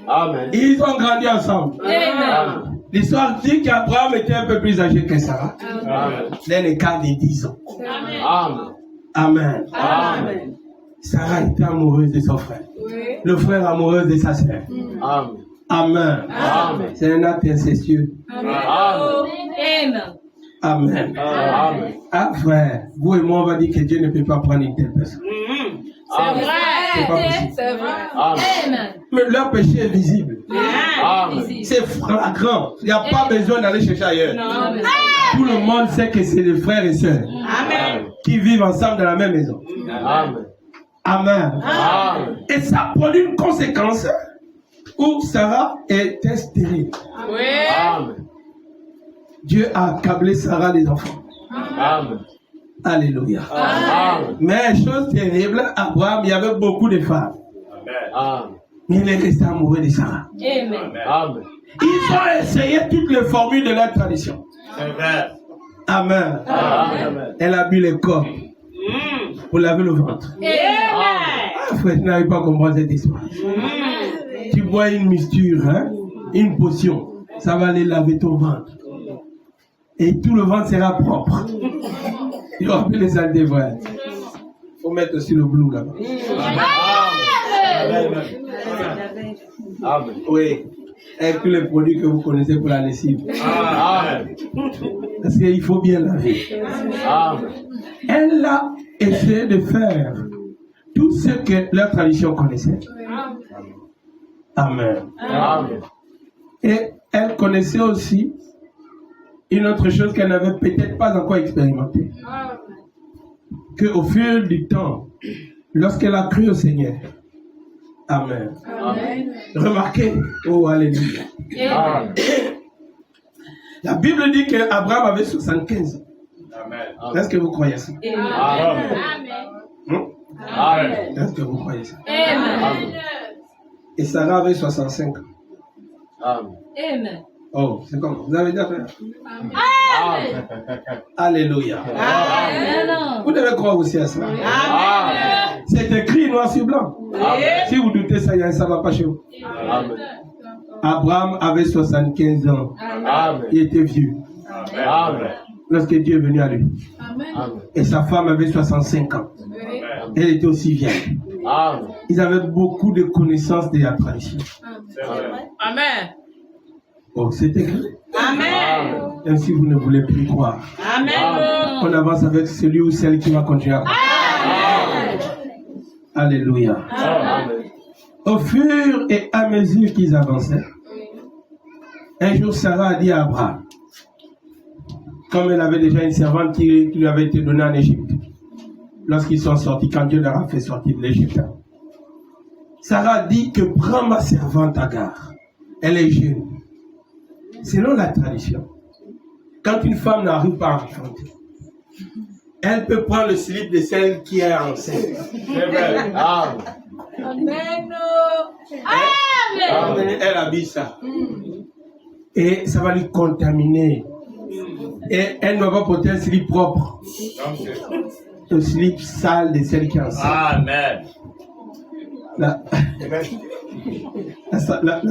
Amen. Ils ont grandi ensemble. Amen. L'histoire dit qu'Abraham était un peu plus âgé que Sarah. Amen. D'un écart de 10 ans. Amen. Amen. Amen. Sarah était amoureuse de son frère. Le frère amoureux de sa sœur. Amen. Amen. Amen. C'est un acte incestueux. Amen. Amen. Amen. Ah frère, vous et moi on va dire que Dieu ne peut pas prendre une telle personne. Amen. C'est pas possible. C'est vrai. Amen. Mais leur péché est visible. Amen. C'est flagrant. Il n'y a pas besoin d'aller chercher ailleurs. Tout le monde sait que c'est des frères et sœurs qui vivent ensemble dans la même maison. Amen. Amen. Amen. Et ça produit une conséquence où Sarah était stérile. Amen. Dieu a accablé Sarah des enfants. Amen. Alléluia. Amen. Mais chose terrible, Abraham, il y avait beaucoup de femmes. Amen. Mais il est resté amoureux de Sarah. Amen. Ils ont essayé toutes les formules de leur tradition. Amen. Amen. Elle a bu le corps pour laver le ventre. Ah, frère, tu n'arrives pas à comprendre cette histoire. Tu bois une mixture, hein, une potion, ça va aller laver ton ventre. Et tout le ventre sera propre. Il va appeler les saletés, frère. Il faut mettre aussi le bleu là-bas. Amen. Amen. Oui. Avec tous les produits que vous connaissez pour la lessive. Amen. Parce qu'il faut bien laver. Amen. Elle a essayé de faire tout ce que leur tradition connaissait. Amen. Amen. Et elle connaissait aussi une autre chose qu'elle n'avait peut-être pas encore expérimentée. Qu'au fil du temps, lorsqu'elle a cru au Seigneur, Amen. Amen. Remarquez, oh alléluia. Amen. La Bible dit qu'Abraham avait 75 ans. Est-ce que vous croyez ça? Amen. Est-ce que vous croyez ça? Amen. Et Sarah avait 65 ans. Amen. Amen. Oh, c'est comme vous avez déjà fait. Amen. Alléluia. Amen. Vous devez croire aussi à ça. Amen. C'est écrit noir sur blanc. Amen. Si vous doutez ça, ça ne va pas chez vous. Amen. Abraham avait 75 ans. Amen. Il était vieux Amen. lorsque Dieu est venu à lui. Amen. Et sa femme avait 65 ans. Elle était aussi vieille. Amen. Ils avaient beaucoup de connaissances de la tradition. Amen. Oh, c'est écrit. Amen. Même si vous ne voulez plus croire. Amen. On avance avec celui ou celle qui va continuer à croire. Alléluia. Amen. Au fur et à mesure qu'ils avançaient, un jour Sarah a dit à Abraham, comme elle avait déjà une servante qui lui avait été donnée en Égypte, lorsqu'ils sont sortis, quand Dieu leur a fait sortir de l'Égypte, Sarah a dit que prends ma servante Agar, elle est jeune. Selon la tradition, quand une femme n'arrive pas à enfanter, elle peut prendre le slip de celle qui est enceinte. C'est vrai. Amen. Amen. Elle habille ça. Et ça va lui contaminer. Et elle ne va pas porter un slip propre. Le slip sale de celle qui est enceinte. Amen. La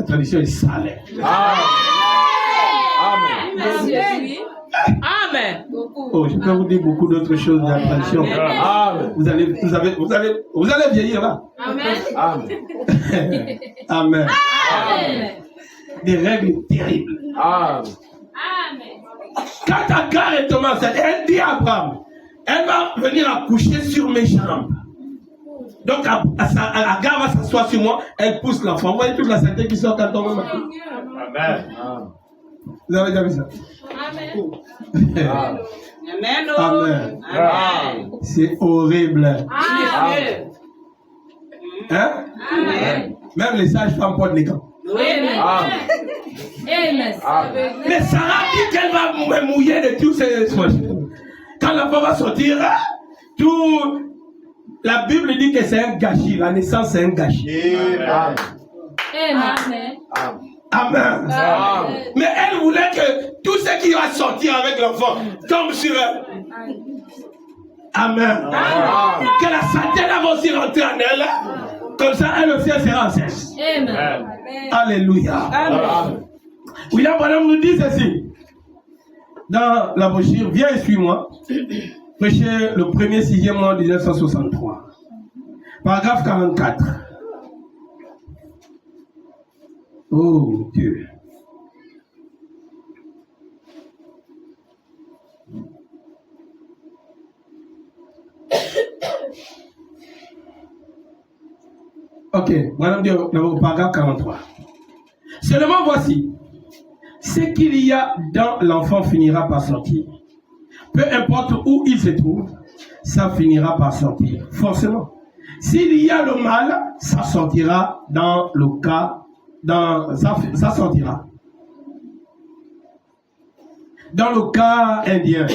tradition est sale. Amen. Amen. Oh, je peux vous dire beaucoup d'autres choses de la tradition. Amen. Vous allez vieillir là. Amen. Amen. Des règles terribles. Amen. Quand Agar est tombée enceinte, elle dit à Abraham, elle va venir accoucher sur mes jambes. Donc Agar va s'asseoir sur moi, elle pousse l'enfant. Vous voyez toute la santé qui sort quand on va m'accoucher. Amen. Vous avez déjà vu ça? Amen. Amen. Amen. C'est horrible. Amen. Hein? Amen. Même les sages-femmes portent les gants. Amen. Amen. Mais Sarah dit qu'elle va me mouiller de tous ces choses. Quand l'enfant va sortir, tout. La Bible dit que c'est un gâchis. La naissance, c'est un gâchis. Amen. Amen. Amen. Amen. Mais elle voulait que tout ce qui va sortir avec l'enfant tombe sur elle. Amen. Amen. Que la santé va aussi rentrer en elle. Comme ça, elle aussi elle sera enceinte. Amen. Alléluia. Amen. William Branham nous dit ceci. Dans la brochure, viens et suis-moi. Prêcher le 1er 6e mois 1963. Paragraphe 44. Oh Dieu. Ok, Madame Dieu, le paragraphe 43. Seulement voici, ce qu'il y a dans l'enfant finira par sortir. Peu importe où il se trouve, ça finira par sortir, forcément. S'il y a le mal, ça sortira dans le cas, ça sortira. Dans le cas indien,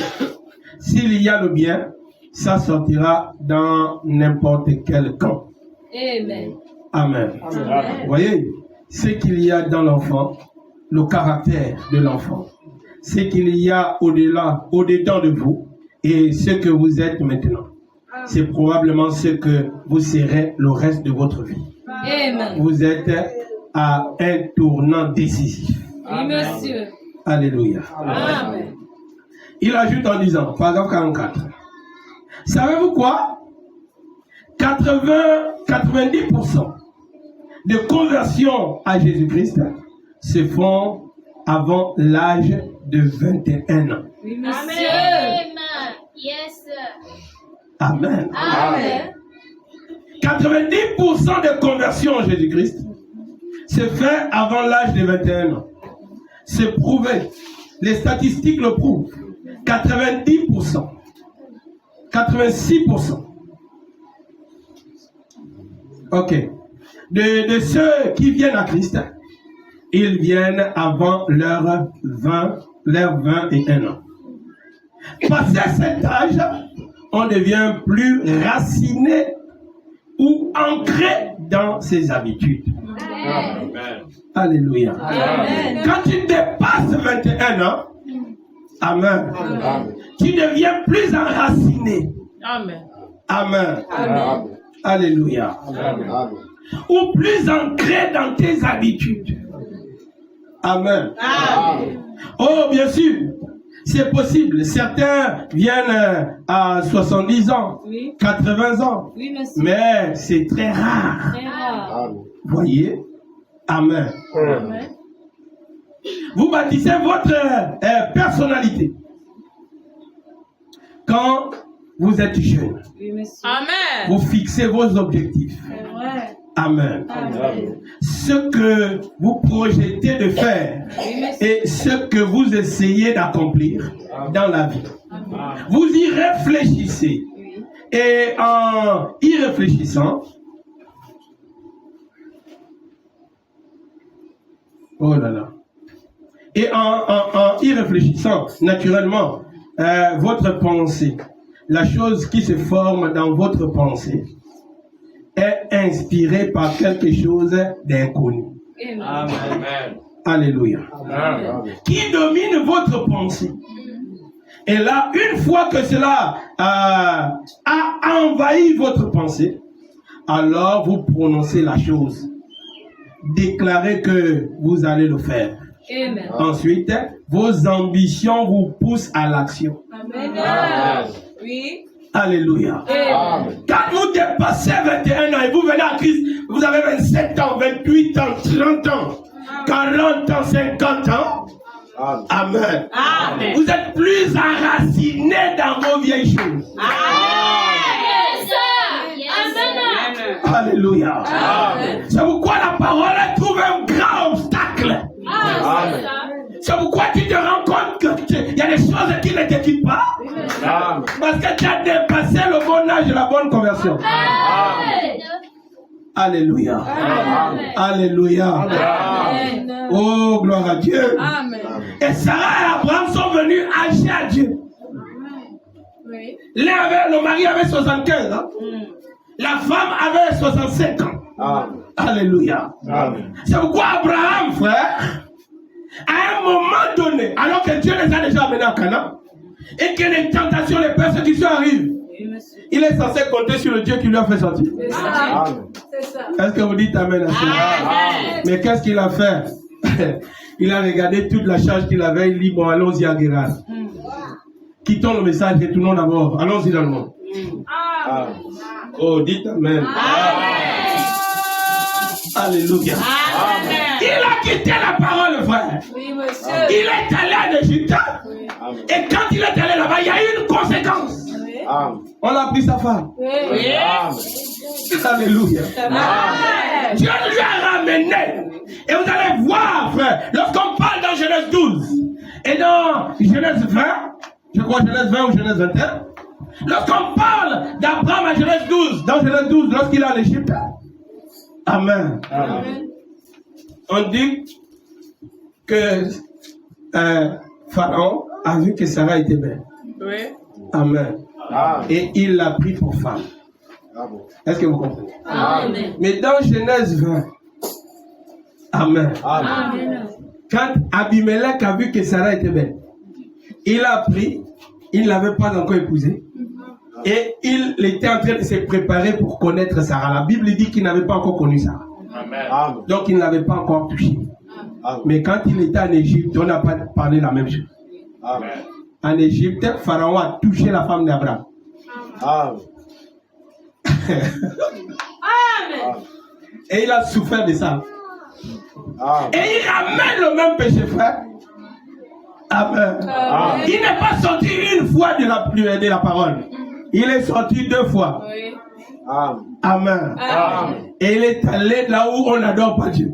s'il y a le bien, ça sortira dans n'importe quel camp. Amen. Amen. Vous voyez, ce qu'il y a dans l'enfant, le caractère de l'enfant, ce qu'il y a au-delà, au-dedans de vous, et ce que vous êtes maintenant, c'est probablement ce que vous serez le reste de votre vie. Amen. Vous êtes à un tournant décisif. Oui, monsieur. Alléluia. Amen. Il ajoute en disant, paragraphe 44. Savez-vous quoi? 90% de conversions à Jésus-Christ se font avant l'âge de 21 ans. Oui, monsieur. Amen. Yes. Amen. Amen. 90% de conversions à Jésus-Christ se fait avant l'âge de 21 ans. C'est prouvé. Les statistiques le prouvent. 90%. 86%. Ok. De ceux qui viennent à Christ, ils viennent avant leurs 21 ans. passé cet âge, on devient plus raciné ou ancré dans ses habitudes. Amen. Alléluia. Amen. Quand tu dépasses 21 ans, Amen, tu deviens plus enraciné. Amen. Amen. Amen. Alléluia. Amen. Ou plus ancré dans tes habitudes. Amen. Amen. Oh, bien sûr, c'est possible. Certains viennent à 70 ans, Oui. 80 ans. Oui, monsieur. Mais c'est très rare. Très rare. Voyez? Amen. Amen. Vous bâtissez votre personnalité quand vous êtes jeune. Oui, monsieur. Amen. Vous fixez vos objectifs. C'est vrai. Amen. Amen. Ce que vous projetez de faire Oui, monsieur. et ce que vous essayez d'accomplir dans la vie. Vous y réfléchissez. Oui. Et en y réfléchissant, oh là là. Et en y réfléchissant, naturellement, votre pensée, la chose qui se forme dans votre pensée, est inspirée par quelque chose d'inconnu. Amen. Amen. Alléluia. Amen. Qui domine votre pensée. Et là, une fois que cela a envahi votre pensée, alors vous prononcez la chose. Déclarez que vous allez le faire. Amen. Ensuite, vos ambitions vous poussent à l'action. Amen. Amen. Oui. Alléluia. Amen. Quand vous dépassez 21 ans et vous venez à Christ, vous avez 27 ans, 28 ans, 30 ans, 40 ans, 50 ans. Amen. Amen. Amen. Vous êtes plus enracinés dans vos vieilles choses. Yes, sir. Yes, sir. Alléluia. Amen. C'est pourquoi la parole trouve un grand obstacle. Ah, C'est pourquoi tu te rends compte qu'il y a des choses qui ne t'équipent pas. Amen. Parce que tu as dépassé le bon âge et la bonne conversion. Amen. Alléluia. Amen. Alléluia. Amen. Oh, gloire à Dieu. Amen. Et Sarah et Abraham sont venus agir à Dieu. Oui. Le mari avait 75 ans. La femme avait 65 ans. Amen. Alléluia. Amen. C'est pourquoi Abraham, frère, à un moment donné, alors que Dieu les a déjà amenés à Canaan, et que les tentations, les persécutions arrivent, Oui, monsieur. il est censé compter sur le Dieu qui lui a fait sortir. C'est ça. Amen. C'est ça. Est-ce que vous dites Amen à ça? Amen. Mais qu'est-ce qu'il a fait? Il a regardé toute la charge qu'il avait, il dit, bon, allons-y à Guérard. Quittons le message, retournons d'abord. Allons-y dans le monde. Amen. Oh, dites Amen. Alléluia. Amen. Il a quitté la parole, frère. Oui, monsieur. Il est allé en Égypte. Amen. Et quand il est allé là-bas, il y a eu une conséquence. Oui. Amen. On a pris sa femme. Oui. Oui. Alléluia. Amen. Dieu lui a ramené. Et vous allez voir, frère, lorsqu'on parle dans Genèse 12 et dans Genèse 20, je crois Genèse 20 ou Genèse 21, lorsqu'on parle d'Abraham à Genèse 12, dans Genèse 12, lorsqu'il est en Égypte, Amen. Amen. On dit que Pharaon a vu que Sarah était belle. Oui. Amen. Amen. Et il l'a pris pour femme. Amen. Est-ce que vous comprenez? Amen. Mais dans Genèse 20, Amen. Amen. Amen. Quand Abimelech a vu que Sarah était belle, il a pris, il ne l'avait pas encore épousée, et il était en train de se préparer pour connaître Sarah. La Bible dit qu'il n'avait pas encore connu Sarah. Amen. Amen. Donc il ne l'avait pas encore touchée. Amen. Mais quand il était en Égypte, on n'a pas parlé la même chose. Amen. En Égypte, Pharaon a touché la femme d'Abraham. Amen. Amen. Et il a souffert de ça. Amen. Et il ramène le même péché, frère. Amen. Amen. Il n'est pas sorti une fois de la parole. Il est sorti 2 fois. Oui. Amen. Amen. Amen. Et il est allé là où on n'adore pas Dieu.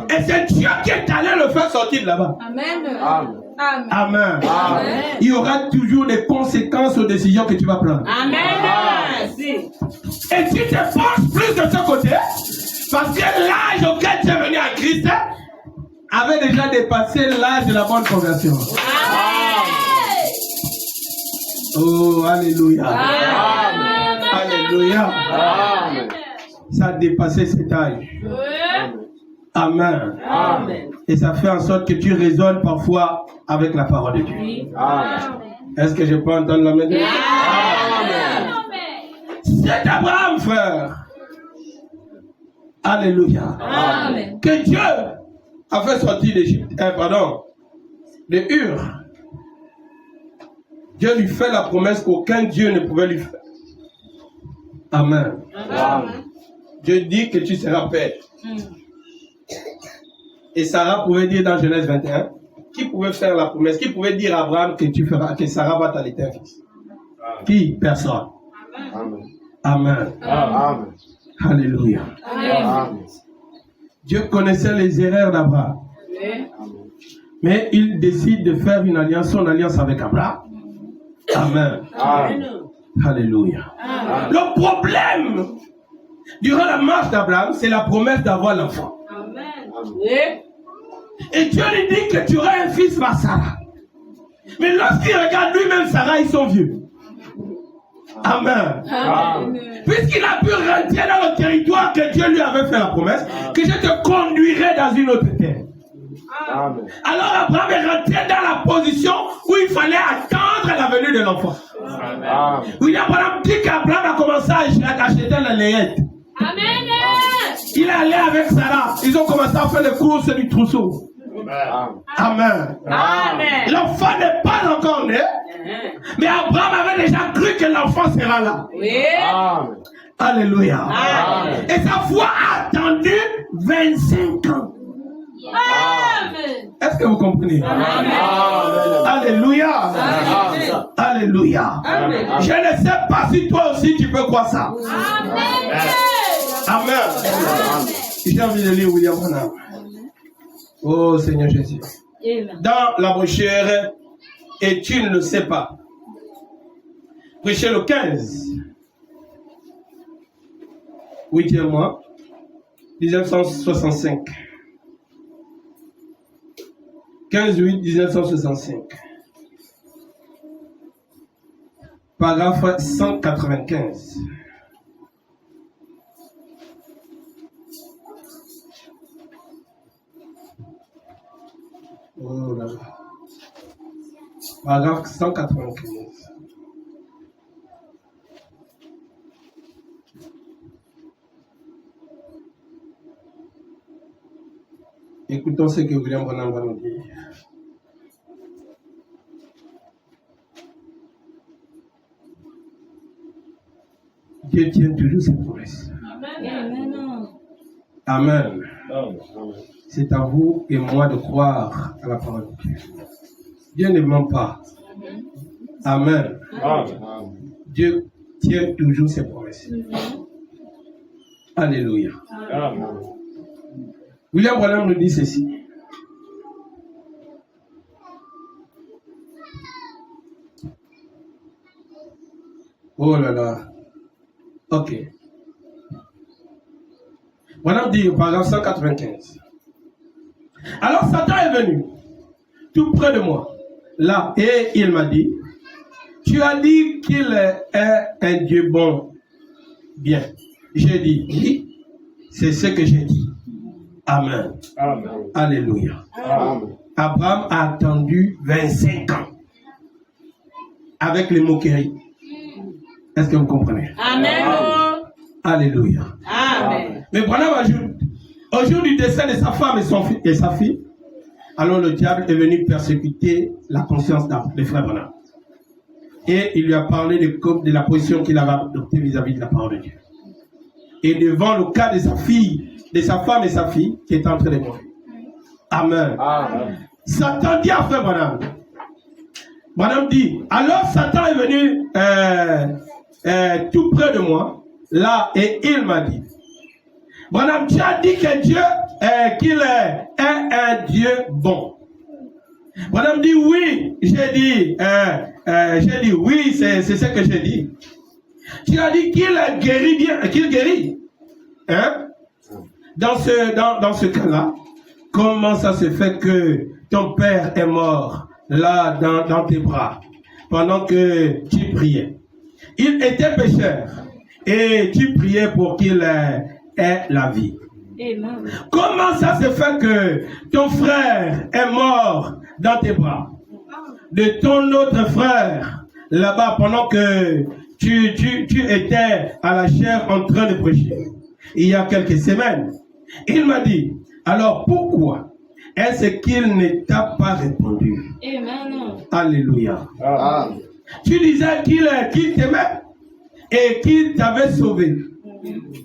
Et c'est Dieu qui est allé le faire sortir de là-bas. Amen. Amen. Amen. Amen. Amen. Il y aura toujours des conséquences aux décisions que tu vas prendre. Amen. Et si tu penses plus de ce côté, parce que l'âge auquel tu es venu à Christ avait déjà dépassé l'âge de la bonne conversion. Oh, alléluia. Amen. Alléluia. Amen. Ça a dépassé cet âge. Oui. Amen. Amen. Et ça fait en sorte que tu raisonnes parfois avec la parole de Dieu. Amen. Est-ce que je peux entendre la main de Dieu? Amen. C'est Abraham, frère. Alléluia. Amen. Que Dieu a fait sortir d'Égypte, de Ur. Dieu lui fait la promesse qu'aucun Dieu ne pouvait lui faire. Amen. Amen. Dieu dit que tu seras père. Et Sarah pouvait dire dans Genèse 21, qui pouvait faire la promesse? Qui pouvait dire à Abraham que Sarah va t'allaiter un fils? Qui? Personne. Amen. Amen. Amen. Alléluia. Amen. Dieu connaissait les erreurs d'Abraham. Amen. Mais il décide de faire une alliance, son alliance avec Abraham. Amen. Amen. Alléluia. Amen. Le problème durant la marche d'Abraham, c'est la promesse d'avoir l'enfant. Et Dieu lui dit que tu auras un fils par Sarah. Mais lorsqu'il regarde lui-même Sarah, ils sont vieux. Amen. Amen. Puisqu'il a pu rentrer dans le territoire que Dieu lui avait fait la promesse, que je te conduirai dans une autre terre. Amen. Alors Abraham est rentré dans la position où il fallait attendre la venue de l'enfant. Amen. William Branham dit qu'Abraham a commencé à acheter la layette. Amen. Il est allé avec Sarah. Ils ont commencé à faire les courses du trousseau. Amen. Amen. Amen. L'enfant n'est pas encore né. Mais Abraham avait déjà cru que l'enfant sera là. Oui. Amen. Alléluia. Amen. Et sa foi a attendu 25 ans. Amen. Est-ce que vous comprenez? Amen. Alléluia. Amen. Alléluia. Amen. Je ne sais pas si toi aussi tu peux croire ça. Amen. Amen. J'ai envie de lire William Branham. Oh Seigneur Jésus. Dans la brochure, et tu ne le sais pas. Prêchez le 15. 8e mois, 1965. 15-8-1965. Paragraphe 195. Oh là là. Paragraphe 195. Écoutons ce que William Branham va nous dire. Dieu tient toujours ses promesses. Amen. C'est à vous et moi de croire à la parole de Dieu. Dieu ne ment pas. Amen. Dieu tient toujours ses promesses. Alléluia. William Branham nous dit ceci. Oh là là. Ok. Branham dit au paragraphe 195. Alors Satan est venu tout près de moi. Là, et il m'a dit, tu as dit qu'il est un Dieu bon. Bien. J'ai dit, oui, c'est ce que j'ai dit. Amen. Amen. Alléluia. Amen. Abraham a attendu 25 ans avec les moqueries. Est-ce que vous comprenez? Amen. Alléluia. Amen. Mais Branham ajoute, au jour du décès de sa femme et sa fille, alors le diable est venu persécuter la conscience de frère Branham. Et il lui a parlé de la position qu'il avait adoptée vis-à-vis de la parole de Dieu. Et devant le cas de sa fille, de sa femme et sa fille, qui est en train de mourir. Amen. Amen. Satan dit à frère Branham. Branham dit, alors Satan est venu tout près de moi, là, et il m'a dit, Branham, tu as dit que Dieu, qu'il est un Dieu bon. Branham dit, oui, j'ai dit, oui, c'est ce que j'ai dit. Tu as dit qu'il guérit bien, qu'il guérit. Hein? Dans ce cas-là, comment ça se fait que ton père est mort là dans tes bras? pendant que tu priais. Il était pécheur et tu priais pour qu'il ait la vie. Amen. Comment ça se fait que ton frère est mort dans tes bras? De ton autre frère, là-bas, pendant que tu étais à la chaire en train de prêcher, il y a quelques semaines, il m'a dit, alors pourquoi est-ce qu'il ne t'a pas répondu? Amen. Alléluia. Amen. Tu disais qu'il t'aimait et qu'il t'avait sauvé.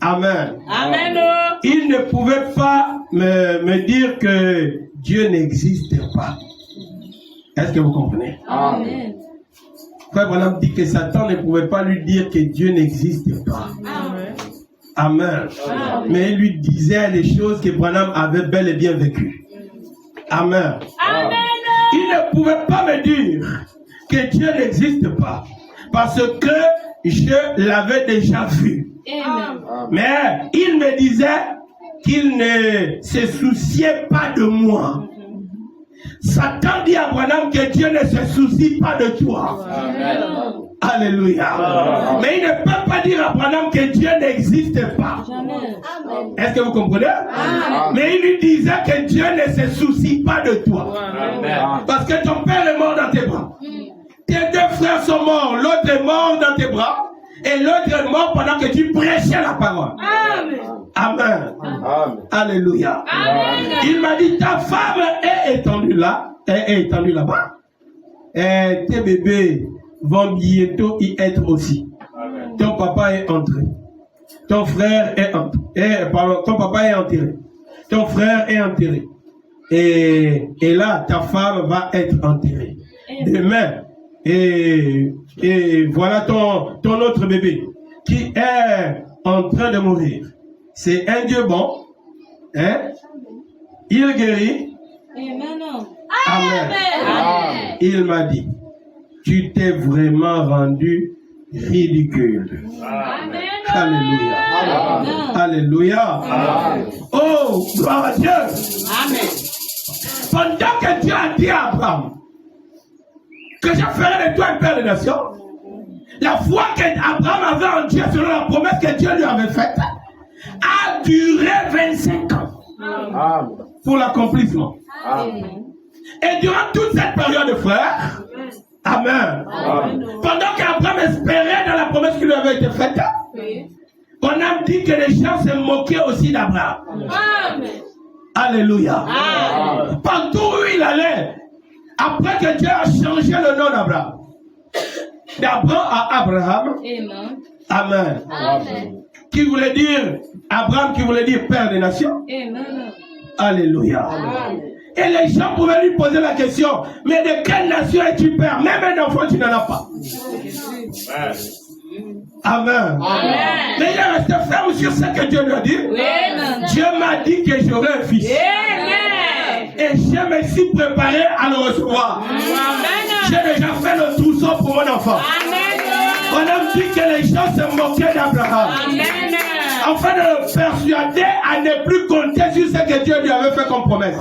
Amen. Amen. Il ne pouvait pas me dire que Dieu n'existe pas. Est-ce que vous comprenez? Amen. Frère Branham dit que Satan ne pouvait pas lui dire que Dieu n'existe pas. Amen. Amen. Mais il lui disait les choses que Branham avait bel et bien vécues. Amen. Amen. Il ne pouvait pas me dire que Dieu n'existe pas parce que je l'avais déjà vu. Amen. Mais il me disait qu'il ne se souciait pas de moi. Satan dit à Branham que Dieu ne se soucie pas de toi. Amen. Alléluia. Mais il ne peut pas dire à Branham que Dieu n'existe pas. Jamais. Est-ce que vous comprenez? Mais il lui disait que Dieu ne se soucie pas de toi. Amen. Parce que ton père est mort dans tes bras. Tes deux frères sont morts. L'autre est mort dans tes bras. Et l'autre est mort pendant que tu prêchais la parole. Amen. Amen. Amen. Alléluia. Il m'a dit, ta femme est étendue là, est étendue là-bas. Et tes bébés vont bientôt y être aussi. Amen. Ton papa est entré. Ton frère est enterré. Ton papa est enterré. Ton frère est enterré. Et là, ta femme va être enterrée. Demain, et voilà ton autre bébé qui est en train de mourir. C'est un Dieu bon. Hein? Il guérit. Amen. Amen. Amen. Il m'a dit, tu t'es vraiment rendu ridicule. Amen. Alléluia. Amen. Alléluia. Amen. Oh, gloire à Dieu. Amen. Pendant que Dieu a dit à Abraham que je ferai de toi un père de nations, la foi qu'Abraham avait en Dieu selon la promesse que Dieu lui avait faite a duré 25 ans Amen. pour l'accomplissement. Amen. Et durant toute cette période, frère, Amen, pendant qu'Abraham espérait dans la promesse qui lui avait été faite, on a dit que les gens se moquaient aussi d'Abraham. Amen. Alléluia. Amen. Partout où il allait, après que Dieu a changé le nom d'Abraham, d'Abraham à Abraham, Amen. Amen, Amen. qui voulait dire, Abraham qui voulait dire Père des nations, Amen. Alléluia. Amen. Et les gens pouvaient lui poser la question, mais de quelle nation es-tu père? Même un enfant, tu n'en as pas. Amen. Amen. Mais il est resté ferme sur ce que Dieu lui a dit. Amen. Dieu m'a dit que j'aurai un fils. Amen. Et je me suis préparé à le recevoir. Amen. J'ai déjà fait le trousseau pour mon enfant. Amen. On a dit que les gens se moquaient d'Abraham. Amen. Afin de le persuader à ne plus compter sur ce que Dieu lui avait fait comme promesse.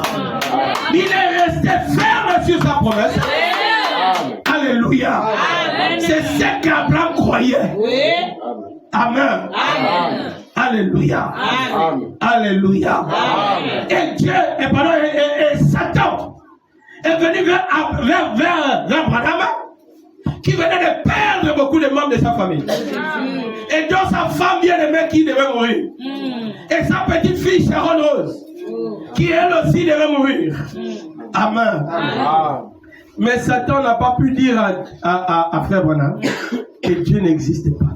Il est resté ferme sur sa promesse. Amen. Alléluia. Amen. C'est ce qu'Abraham croyait. Oui. Amen. Amen. Alléluia. Amen. Alléluia. Amen. Et Dieu, et Satan est venu vers Abraham, qui venait de perdre beaucoup de membres de sa famille. Et donc sa femme bien-aimée qui devait mourir. Et sa petite fille Sharon Rose, qui elle aussi devait mourir. Amen. Amen. Mais Satan n'a pas pu dire à Frère Branham que Dieu n'existe pas.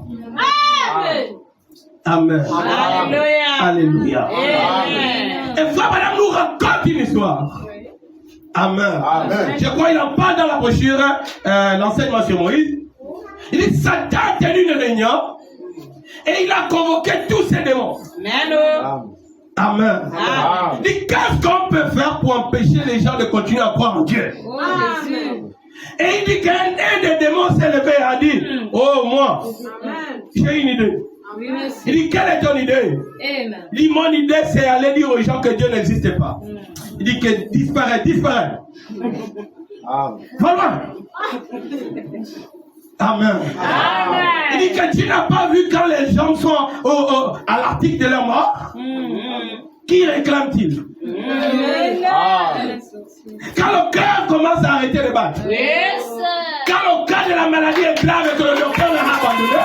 Amen. Alléluia. Alléluia. Amen. Et Frère Branham nous raconte une histoire. Amen. Amen. Je crois qu'il en parle dans la brochure, l'enseignement sur Moïse. Il dit Satan a tenu une réunion et il a convoqué tous ses démons. Amen. Amen. Amen. Il dit qu'est-ce qu'on peut faire pour empêcher les gens de continuer à croire en Dieu? Oh, Jésus. Et il dit qu'un des démons s'est levé et a dit oh, moi, j'ai une idée. Oui, merci. Il dit quelle est ton idée? Amen. Il dit mon idée c'est aller dire aux gens que Dieu n'existe pas. Il dit que disparaît. Amen. Va loin. Amen. Il dit que tu n'as pas vu quand les gens sont à l'article de leur mort. Qui réclame-t-il? Amen. Quand le cœur commence à arrêter de battre. Quand le cas de la maladie est grave et que le docteur l'a abandonné.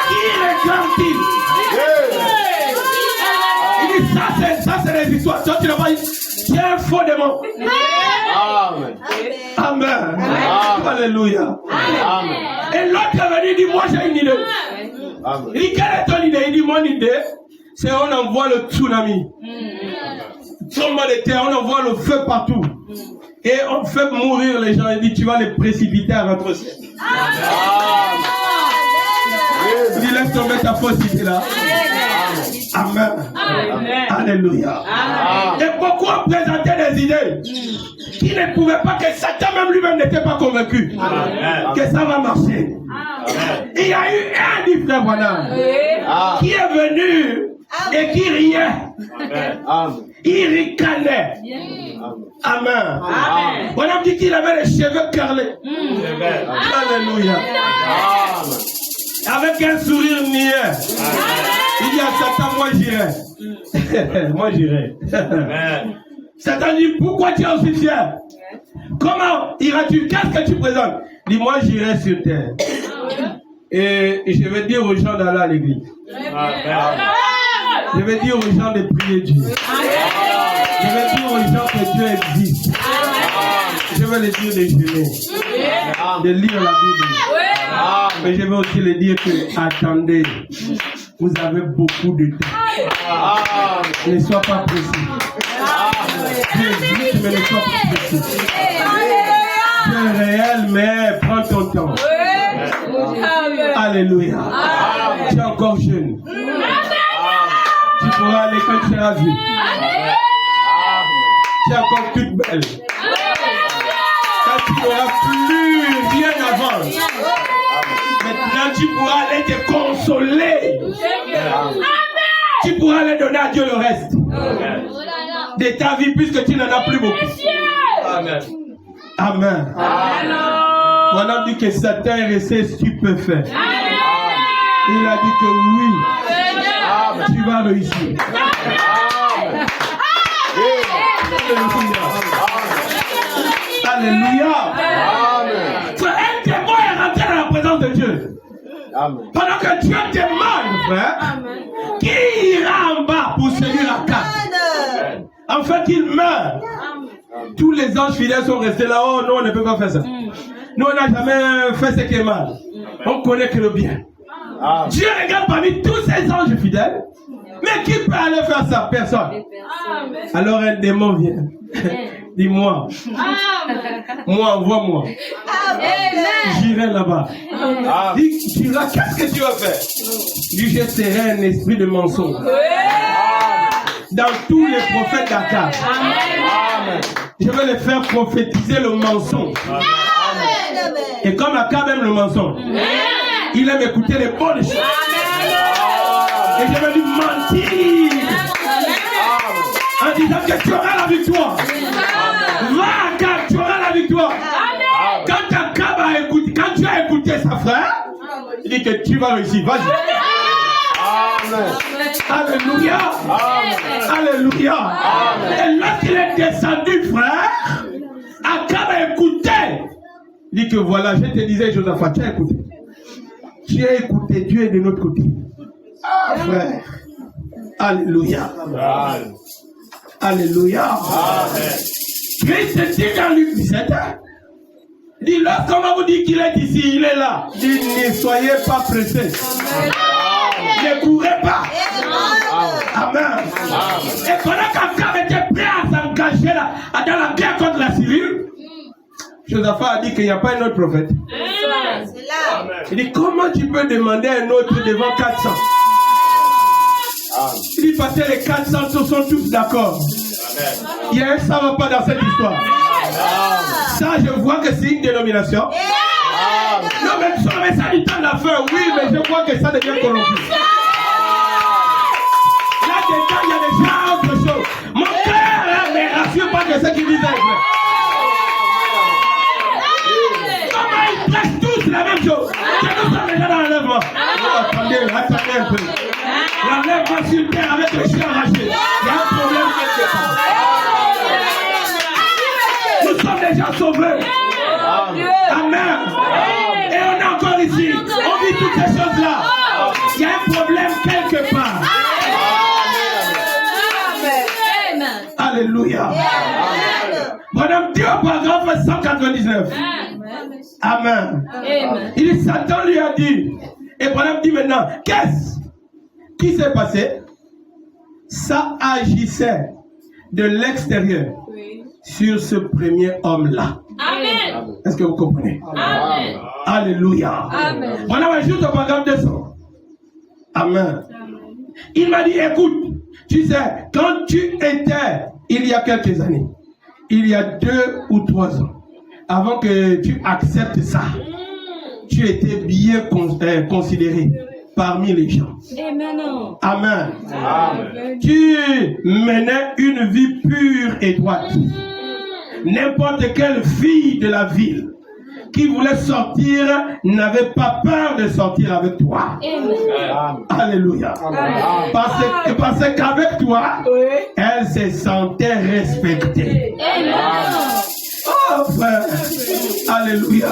Qui réclame-t-il? Il dit ça c'est les histoires. Toi tu n'as pas dit. C'est un faux démon. Amen. Amen. Alléluia. Amen. Et l'autre est venu, il dit, moi j'ai une idée. Amen. Il dit, quelle est ton idée? Il dit, mon idée, c'est on envoie le tsunami. Tremblement de terre, on envoie le feu partout. Et on fait mourir les gens. Il dit, tu vas les précipiter à notre ciel. Il dit, laisse tomber ta fausse idée là. Amen. Alléluia. Et beaucoup ont présenté des idées qui ne pouvaient pas, que Satan même lui-même n'était pas convaincu que ça va marcher. Il y a eu un du frère Branham qui est venu et qui riait. Il ricanait. Amen. Branham dit qu'il avait les cheveux curlés. Alléluia. Avec un sourire niais. Il dit à Satan, moi j'irai. Moi j'irai. Satan dit, pourquoi tu es aussi fier? Comment iras-tu? Qu'est-ce que tu présentes? Il dit, moi j'irai sur terre. Et je vais dire aux gens d'aller à l'église. Je vais dire aux gens de prier Dieu. Je vais dire aux gens que Dieu existe. Je vais les dire de jeûner, de lire la Bible. Mais je vais aussi les dire que, attendez, vous avez beaucoup de temps. Ne sois pas pressé. Dieu existe, mais ne sois pas pressé. Dieu est réel, mais prends ton temps. Alléluia. Tu es encore jeune. Tu pourras aller quand tu seras vieux. Tu es encore toute belle. Quand tu n'auras plus rien à vendre. Maintenant tu pourras aller te consoler. Tu pourras aller donner à Dieu le reste de ta vie puisque tu n'en as plus beaucoup. Amen. Amen. On a dit que Satan est resté stupéfait. Il a dit que oui, tu vas réussir. Alléluia. Un témoin est rentré dans la présence de Dieu. Pendant que Dieu demande, frère, qui ira en bas pour séduire la carte? En fait, il meurt. Tous les anges fidèles sont restés là. Oh non, on ne peut pas faire ça. Nous, on n'a jamais fait ce qui est mal. On connaît que le bien. Dieu regarde parmi tous ces anges fidèles. Mais qui peut aller faire ça? Personne. Alors un démon vient. Dis-moi. Moi, envoie-moi. J'irai là-bas. Dis, tu vas, qu'est-ce que tu vas faire? Dis, je serai un esprit de mensonge. Dans tous les prophètes d'Akab. Je vais les faire prophétiser le mensonge. Et comme Akab aime le mensonge, il aime écouter les bonnes choses. Et je vais lui mentir en disant que tu auras la victoire. Va Akab, tu auras la victoire. Quand Akab a écouté, quand tu as écouté sa frère, il dit que tu vas réussir. Vas-y. Alléluia. Alléluia. Et lorsqu'il est descendu, frère, Akab a écouté. Il dit que voilà, je te disais, Josaphat, tu as écouté. Tu as écouté, Dieu est de notre côté. Frère. Alléluia. Alléluia. Christ dit dans Luc 17, dit lorsqu'on va vous dire qu'il est ici, il est là. Dit ne soyez pas pressés. Ne courez pas. Amen. Et pendant qu'Akab était prêt à s'engager là, dans la guerre contre la Syrie, Josaphat a dit qu'il n'y a pas un autre prophète. Il dit comment tu peux demander un autre devant 400? Il dit parce que les 400 sont tous d'accord. Il y a un ça va pas dans cette histoire. Ça je vois que c'est une dénomination. Non mais tu avais ça du temps d'affaire, oui, mais je vois que ça devient corrompu. Là-dedans, il y a déjà autre chose. Mon cœur ne rassure pas que ce qu'il disait est vrai. La lèvre va sur terre avec le chien arraché. Il y a un problème quelque part. Nous sommes déjà sauvés. Amen. Et on est encore ici. On vit toutes ces choses-là. Il y a un problème quelque part. Alléluia. Madame Dieu, paragraphe 199. Amen. Il dit, Satan lui a dit. Et Madame dit maintenant, qu'est-ce qui s'est passé? Ça agissait de l'extérieur sur ce premier homme-là. Amen. Est-ce que vous comprenez? Amen. Alléluia. Amen. On a juste au paragraphe 200. Amen. Il m'a dit, écoute, tu sais, quand tu étais, il y a quelques années, il y a 2 ou 3 ans, avant que tu acceptes ça, tu étais bien considéré parmi les gens. Amen. Amen. Tu menais une vie pure et droite. N'importe quelle fille de la ville qui voulait sortir n'avait pas peur de sortir avec toi. Alléluia. Parce qu'avec toi, elle se sentait respectée. Oh frère, alléluia.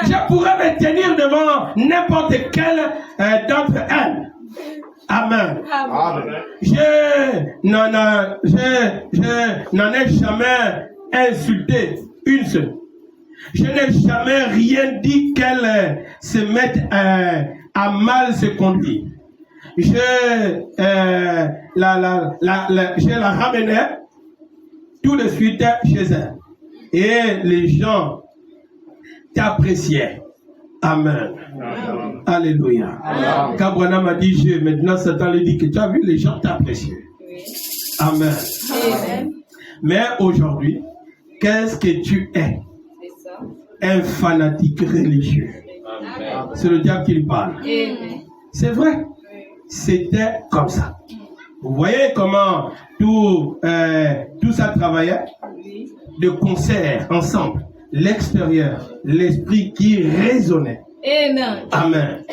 Je pourrais me tenir devant n'importe quelle d'entre elles. Amen. Je n'en ai jamais insulté une seule. Je n'ai jamais rien dit qu'elle se mette à mal se conduire. Je la ramenais tout de suite chez elle. Et les gens t'appréciaient. Amen. Alléluia. Quand Branham m'a dit, maintenant Satan lui dit que tu as vu, les gens t'apprécient. Amen. Mais aujourd'hui, qu'est-ce que tu es? Un fanatique religieux. C'est le diable qui lui parle. C'est vrai. C'était comme ça. Vous voyez comment tout ça travaillait de concert, ensemble. L'extérieur, l'esprit qui résonnait. Amen.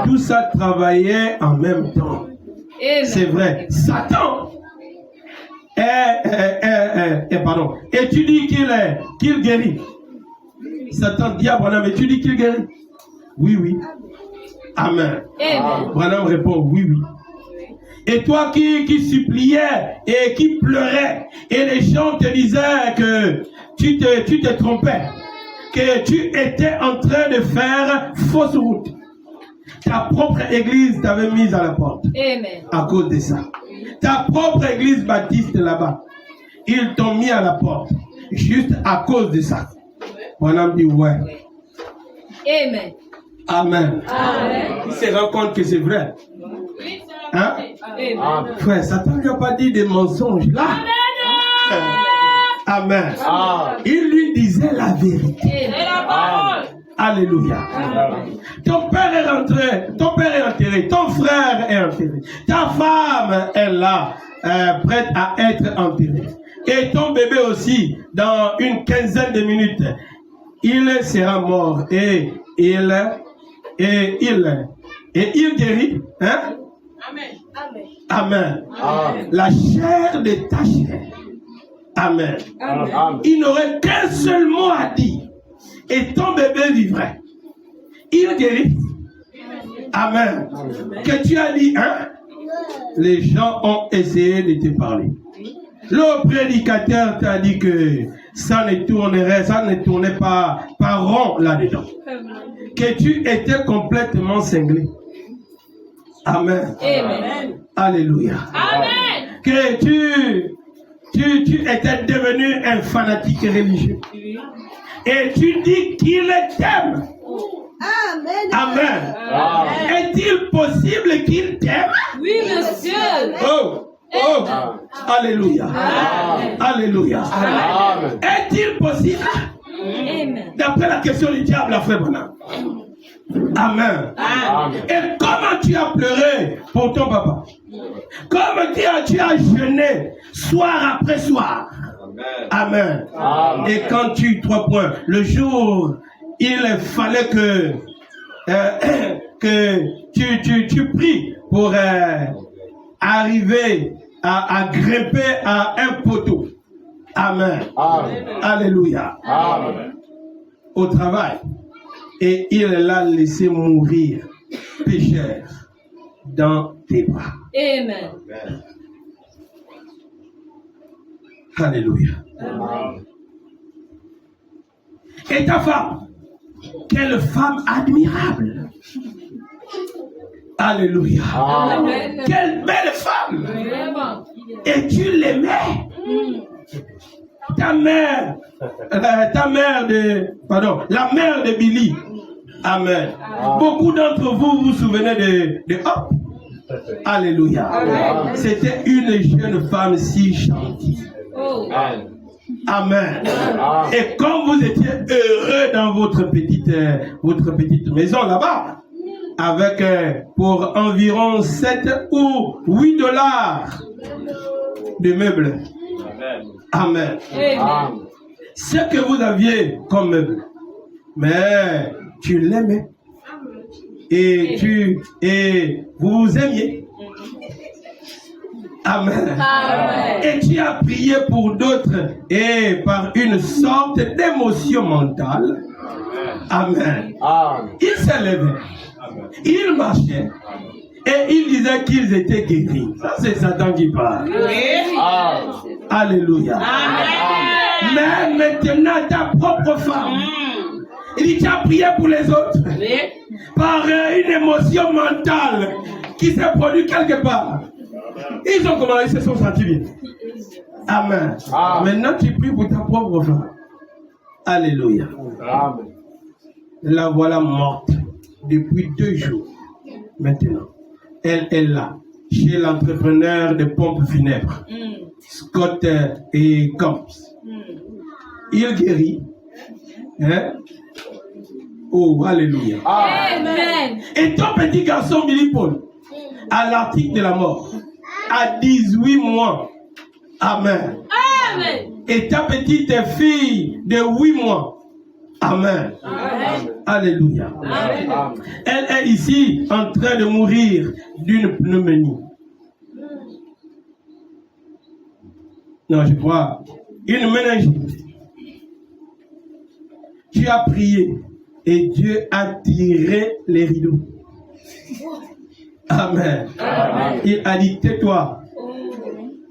Tout ça travaillait en même temps. C'est vrai. Satan pardon. Et tu dis qu'il guérit. Satan dit à Branham, et tu dis qu'il guérit? Oui, oui. Amen. Branham répond, oui, oui. Et toi qui suppliais et qui pleurais, et les gens te disaient que tu te trompais, que tu étais en train de faire fausse route. Ta propre église t'avait mise à la porte. À cause de ça. Ta propre église baptiste là-bas, ils t'ont mis à la porte. Juste à cause de ça. Branham dit ouais. Amen. Il se rend compte que c'est vrai. Hein? Frère, Satan ne lui a pas dit des mensonges là. Amen. Il lui disait la vérité. Alléluia. Ton père est rentré, ton père est enterré, ton frère est enterré, ta femme est là, prête à être enterrée. Et ton bébé aussi, dans une quinzaine de minutes, il sera mort et il guérit. Hein? Amen. La chair de ta chair. Amen. Il n'aurait qu'un seul mot à dire. Et ton bébé vivrait. Il guérit. Amen. Que tu as dit, hein? Les gens ont essayé de te parler. Le prédicateur t'a dit que ça ne tournait pas rond là-dedans. Que tu étais complètement cinglé. Amen. Alléluia. Amen. Que tu étais devenu un fanatique religieux. Et tu dis qu'il t'aime. Amen. Est-il possible qu'il t'aime? Oui, monsieur. Oh. Alléluia. Alléluia. Est-il possible? D'après la question du diable, la frère Branham. Amen. Et comment tu as pleuré pour ton papa? Comment tu as jeûné soir après soir? Amen. Et quand 3 points, le jour, il fallait que tu pries pour arriver à grimper à un poteau. Amen. Amen. Alléluia. Amen. Au travail. Et il l'a laissé mourir, pécheur, dans tes bras. Amen. Alléluia. Amen. Et ta femme, quelle femme admirable. Alléluia. Amen. Quelle belle femme. Vraiment. Et tu l'aimais. La mère de Billy. Amen. Beaucoup d'entre vous vous souvenez de Hop. Alléluia. Amen. C'était une jeune femme si gentille. Oh. Amen. Amen. Amen. Et comme vous étiez heureux dans votre petite maison là-bas, avec pour environ 7 ou 8 dollars de meubles. Amen. Amen. Ce que vous aviez comme meuble, mais tu l'aimais et vous vous aimiez. Amen. Amen. Et tu as prié pour d'autres et par une sorte d'émotion mentale. Amen. Amen. Il s'est levé, il marchait et il disait qu'ils étaient guéris. Ça, c'est Satan qui parle. Amen. Alléluia. Mais maintenant, ta propre femme, il dit, tu as prié pour les autres par une émotion mentale qui s'est produite quelque part. Ils ont commencé, ils se sont sentis bien. Amen. Maintenant, tu pries pour ta propre femme. Alléluia. Amen. La voilà morte depuis 2 jours. Maintenant, elle est là, chez l'entrepreneur de pompes funèbres, Scott et Combs. Il guérit. Hein? Oh, alléluia. Amen. Et ton petit garçon, Billy Paul, à l'article de la mort, à 18 mois. Amen. Amen. Et ta petite fille de 8 mois. Amen. Amen. Alléluia. Amen. Elle est ici en train de mourir d'une pneumonie. Non, je crois. Une méningite. Tu as prié et Dieu a tiré les rideaux. Amen. Amen. Il a dit, tais-toi.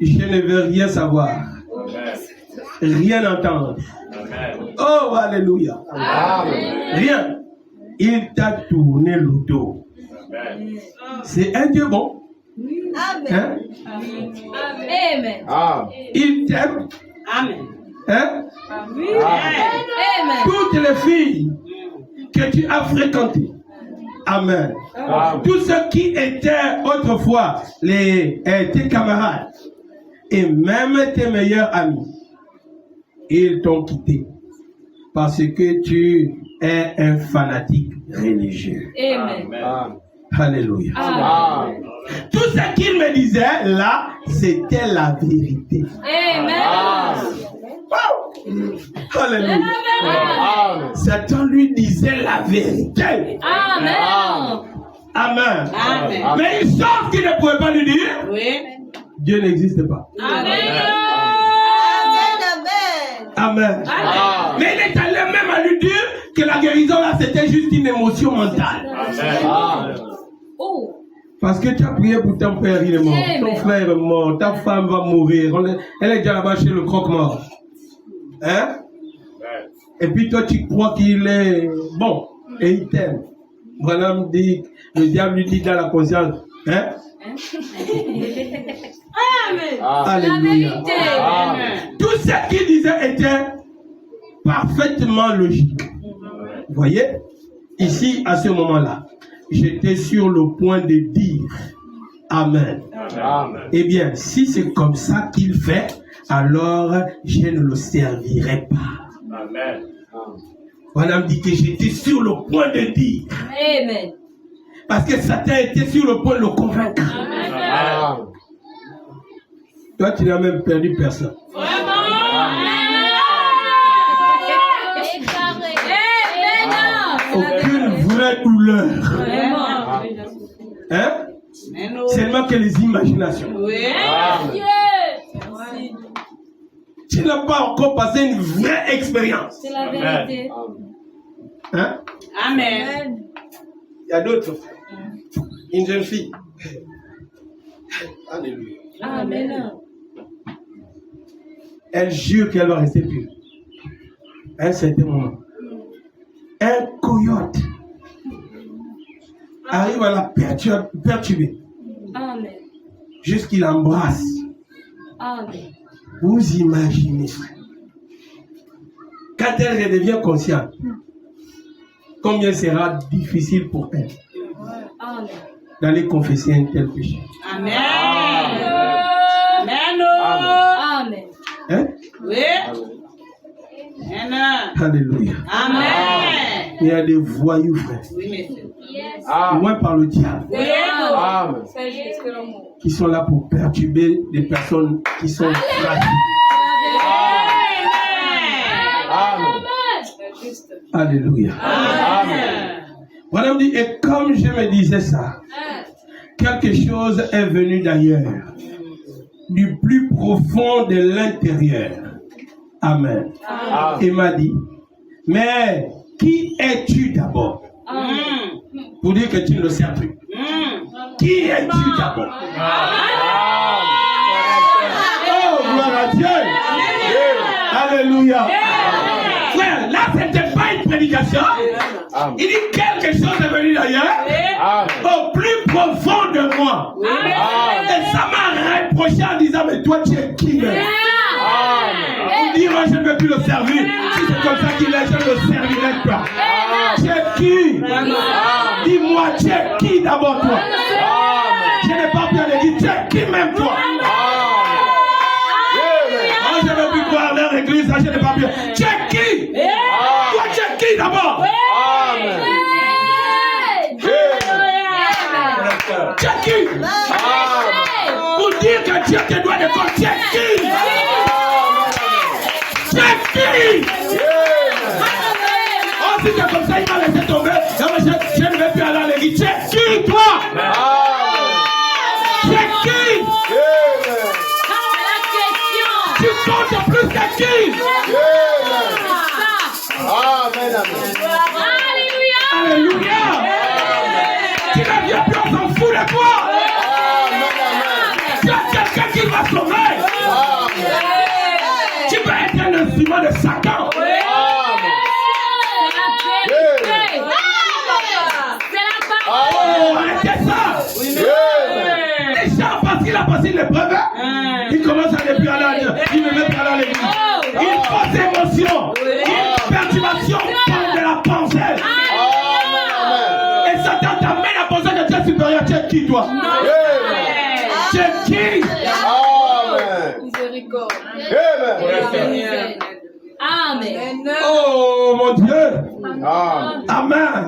Je ne veux rien savoir. Rien entendre. Oh, alléluia. Amen. Rien. Il t'a tourné le dos. C'est un Dieu bon. Hein? Amen. Amen. Il t'aime. Amen. Hein? Amen. Toutes les filles que tu as fréquentées. Amen. Amen. Tous ceux qui étaient autrefois tes camarades et même tes meilleurs amis, ils t'ont quitté parce que tu es un fanatique religieux. Amen. Amen. Alléluia. Amen. Tout ce qu'il me disait là, c'était la vérité. Amen. Alléluia. Amen. Satan lui disait la vérité. Amen. Amen. Amen. Mais il sort qu'il ne pouvait pas lui dire. Oui. Dieu n'existe pas. Amen. Amen. Amen. Mais il est allé même à lui dire que la guérison là, c'était juste une émotion mentale. Amen. Oh. Parce que tu as prié pour ton père, il est mort. Ton Amen. frère est mort. Ta femme va mourir. Elle est déjà là-bas chez le croque-mort. Hein? Et puis toi, tu crois qu'il est bon. Et il t'aime. Voilà, le diable lui dit dans la conscience. Hein? Amen. Alléluia. La vérité. Amen. Tout ce qu'il disait était parfaitement logique. Vous voyez? Ici, à ce moment-là, j'étais sur le point de dire Amen. Amen. Eh bien, si c'est comme ça qu'il fait, alors je ne le servirai pas. Amen. Madame dit que j'étais sur le point de dire. Amen. Parce que Satan était sur le point de le convaincre. Amen. Toi, tu n'as même perdu personne. Aucune vraie douleur. Vraiment. Hein? simplement que les imaginations. Oui. Dieu. Tu n'as pas encore passé une vraie expérience. C'est la vérité. Hein? Amen. Il y a d'autres. Une jeune fille. Alléluia. Amen. Elle jure qu'elle va rester pure. À un certain moment, un coyote arrive à la perturber Amen. jusqu'il l'embrasse. Amen. Vous imaginez, quand elle redevient consciente, combien sera difficile pour elle Amen. d'aller confesser un tel péché. Amen. Amen. Amen. Hein? Oui. Amen. Alléluia. Amen. Il y a des voyous, frère, Oui, monsieur. loin par le diable, Oui. Amen. C'est juste l'amour. qui sont là pour perturber des personnes qui sont fragiles. Amen. C'est juste. Alléluia. Amen. Madame dit, et comme je me disais ça, quelque chose est venu d'ailleurs, du plus profond de l'intérieur. Amen. Et m'a dit, mais qui es-tu d'abord? Pour dire que tu ne le sais plus. Qui es-tu d'abord? Oh, gloire à Dieu. Alléluia. Frère, là, ce n'était pas une prédication. Il dit quelque chose est venu d'ailleurs, au plus profond de moi. Et ça m'a reproché en disant, mais toi, tu es qui? Vous dire, je ne veux plus le servir. Si c'est comme ça qu'il est, je ne le servirai pas. Tu es qui? Dis-moi, tu es qui d'abord toi? Je n'ai pas pu aller dire, tu es qui même toi? Oh, je ne veux plus voir leur église, je n'ai pas pu. Tu es qui? Toi, tu es qui d'abord? Tu es qui? Pour dire que Dieu te doit de compte, tu es qui? Tu es qui? Oh, si c'est comme ça, il m'a laissé tomber. Je ne vais plus aller à l'église. Tu es qui, toi? Tu es qui? Tu comptes plus que qui? Alléluia. Tu ne viens plus, on s'en fout de toi. Tu as quelqu'un qui va sauver. Tu vas être un instrument de Satan. Oh, arrêtez ça. Déjà, parce qu'il a passé l'épreuve, il commence à ne plus aller à l'église. Il ne veut plus aller à l'église. Une fausse émotion, une perturbation de la pensée. Et Satan t'amène à penser que tu es supérieur. Tu es qui, toi? Tu es qui? Miséricorde. Amen. Amen. Oh, mon Dieu. Amen. Amen.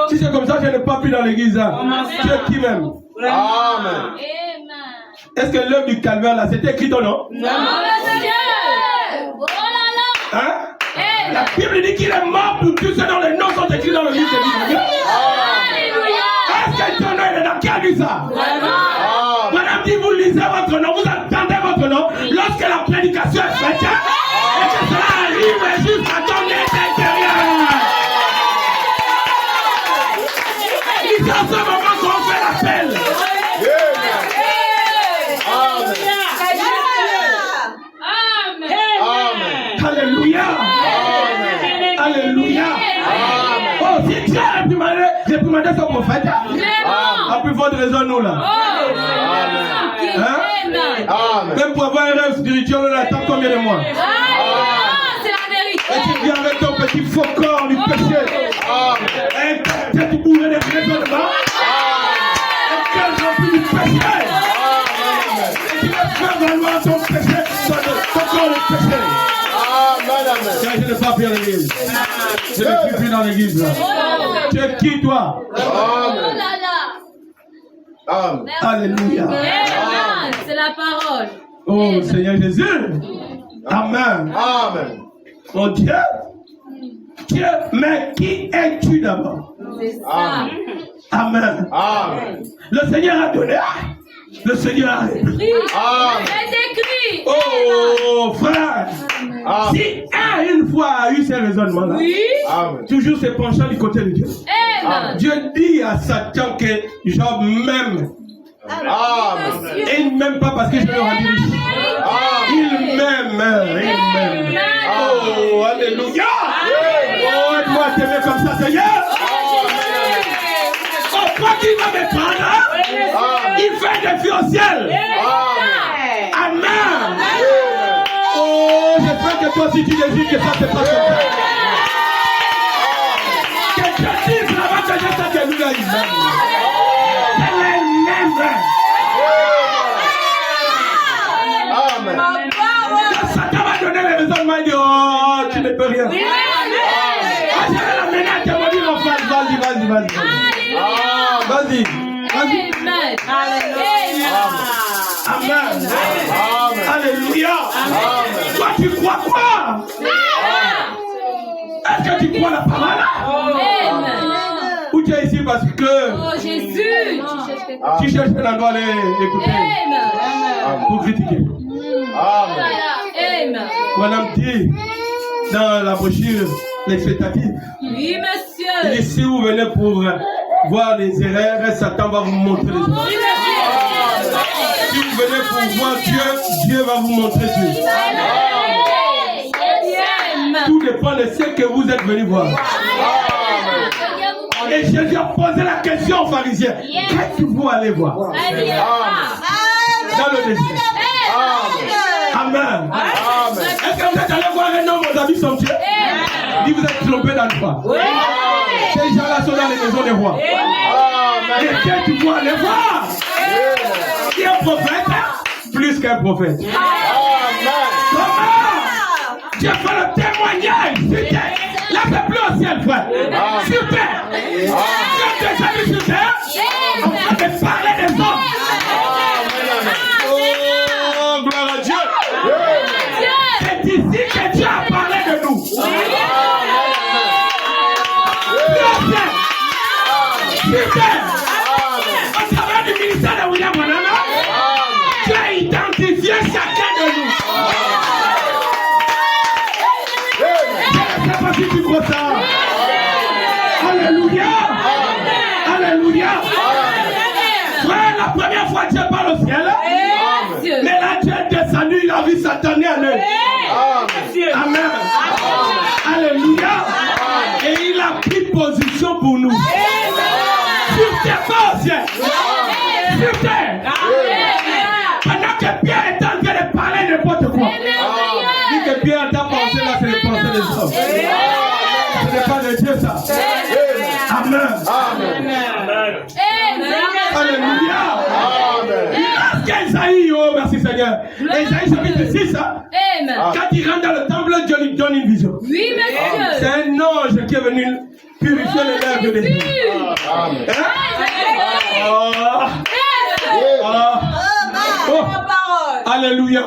Si c'est comme ça, je n'ai pas pu dans l'église. Hein. Tu es qui même? Amen. Est-ce que l'œuvre du calvaire là, c'était écrit ou non? Oh là là. Hein? La Bible dit qu'il est mort pour tous ceux dont les noms sont écrits dans le livre de vie. Alléluia. Est-ce que ton nom est dans? Qui a lu ça? Madame dit, vous lisez votre nom, vous entendez votre nom lorsque la prédication est faite et que cela arrive jusqu'à ton intérieur. C'est à ce moment qu'on fait l'appel. Alléluia. Alléluia. Oh, si Dieu a réprimandé son prophète, à plus forte raison nous là. Hein? Même pour avoir un rêve spirituel, on attend combien de mois? C'est la vérité. Et tu viens avec ton petit faux corps du péché. Un tête bourrée de raisonnement. Un cœur rempli du péché. Et tu vas faire valoir ton péché, ton corps de péché. Tiens, je n'ai pas fait l'église. Je ne suis plus dans l'église là. Tu es qui toi? Oh là là. Alléluia. Amen. C'est la parole. Oh Seigneur Jésus. Amen. Mon Dieu. Dieu, mais qui es-tu d'abord? C'est ça. Amen. Amen. Le Seigneur a donné. Le Seigneur a repris. Amen. C'est écrit. Oh, frère. Amen. Si une fois a eu ces raisonnements-là, Oui. Amen. toujours se penchant du côté de Dieu. Amen. Dieu dit à Satan que Job m'aime. Amen. Et il ne m'aime pas parce que je le rendu riche. Il m'aime. Il m'aime. Oh, alléluia. Oh, aide-moi à t'aimer comme ça, Seigneur. Oh, quoi qu'il va me prendre, il fait des filles au ciel. Amen. Oh, j'espère que toi aussi tu désires que ça se passe comme ça. Que Dieu dise là-bas que Dieu t'a tenu là, il m'aime. Elle m'aime. Amen. Quand Satan m'a donné les raisonnements, il dit, oh, tu ne peux rien. Ah, je vais l'amener à te mourir en face. Vas-y. Vas-y. Amen. Amen. Amen. Alléluia. Amen. Toi, tu crois quoi? Est-ce que tu crois la parole? Amen. Ou tu es ici parce que Oh Jésus. tu cherches un endroit à aller écouter Amen. pour critiquer? Amen. Amen. Madame dit dans la brochure l'expectative, Oui, il monsieur. dit si vous venez pour voir les erreurs, Satan va vous montrer les erreurs. Si vous venez pour voir Dieu, Dieu va vous montrer Dieu. Amen. Tout dépend de ce que vous êtes venu voir. Et Jésus a posé la question aux pharisiens. Qu'est-ce aller voir? Dans le désert. Amen. Amen. Est-ce que vous êtes allé voir un homme aux habits somptueux? Il dit vous êtes trompé dans le pas. Ces gens-là sont dans les maisons des rois. Et Amen. que tu dois aller voir? Qui est un prophète? Plus qu'un prophète. Amen. Comment? Dieu fait le témoignage sur terre. Là, c'est plus au ciel, frère. Sur terre. Dieu des amis sur terre. On va te parler des hommes. Oh, gloire à Dieu. C'est ici que Dieu a parlé de nous. Sur terre. Sur terre. Au travers du ministère de William Branham, Dieu a identifié chacun de nous. Je ne sais pas si tu crois ça. Alléluia. Alléluia. Frère, la première fois Dieu parle au ciel, mais là Dieu est descendu, il a vu Satan à l'œil. Amen. Alléluia. Et il a pris position pour nous. Sur terre, pas au ciel. Sur terre. Pendant que Pierre est en train de parler n'importe quoi. Dis que Pierre t'a pensé là, c'est les pensées des hommes. Ce n'est pas de Dieu ça. Amen. Alléluia. Qu'Esaïe, oh merci Seigneur. Esaïe chapitre 6, quand il rentre dans le temple, Dieu lui donne une vision. Oui, monsieur. C'est un ange qui est venu purifier les lèvres des gens. Amen. Alléluia.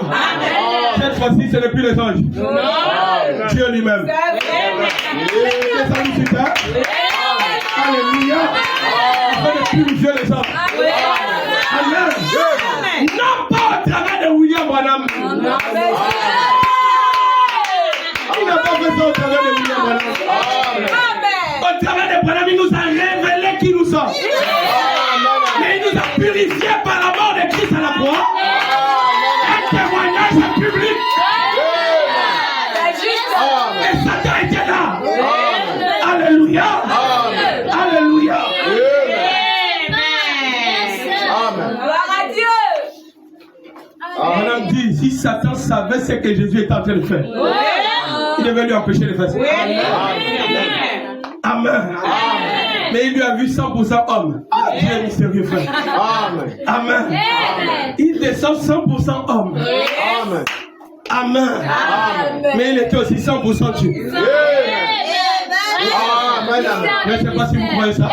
Cette fois-ci, ce n'est plus les anges. Dieu lui-même. Alléluia. Il fait de purifier les hommes. Amen. Non pas au travers de William Branham. Il n'a pas fait ça au travers de William Branham. Au travers de Branham, il nous a révélé qui nous sommes. Mais il nous a purifiés par la mort de Christ à la croix. Un témoignage public. Et Satan était là. Alléluia. Alléluia. Madame dit, si Satan savait ce que Jésus est en train de faire, il devait lui empêcher de faire ça. Amen. Mais il lui a vu 100% homme. Dieu est mystérieux, frère. Amen. Il descend 100% homme. Amen. Mais il était aussi 100% Dieu. Je ne sais pas si vous croyez ça.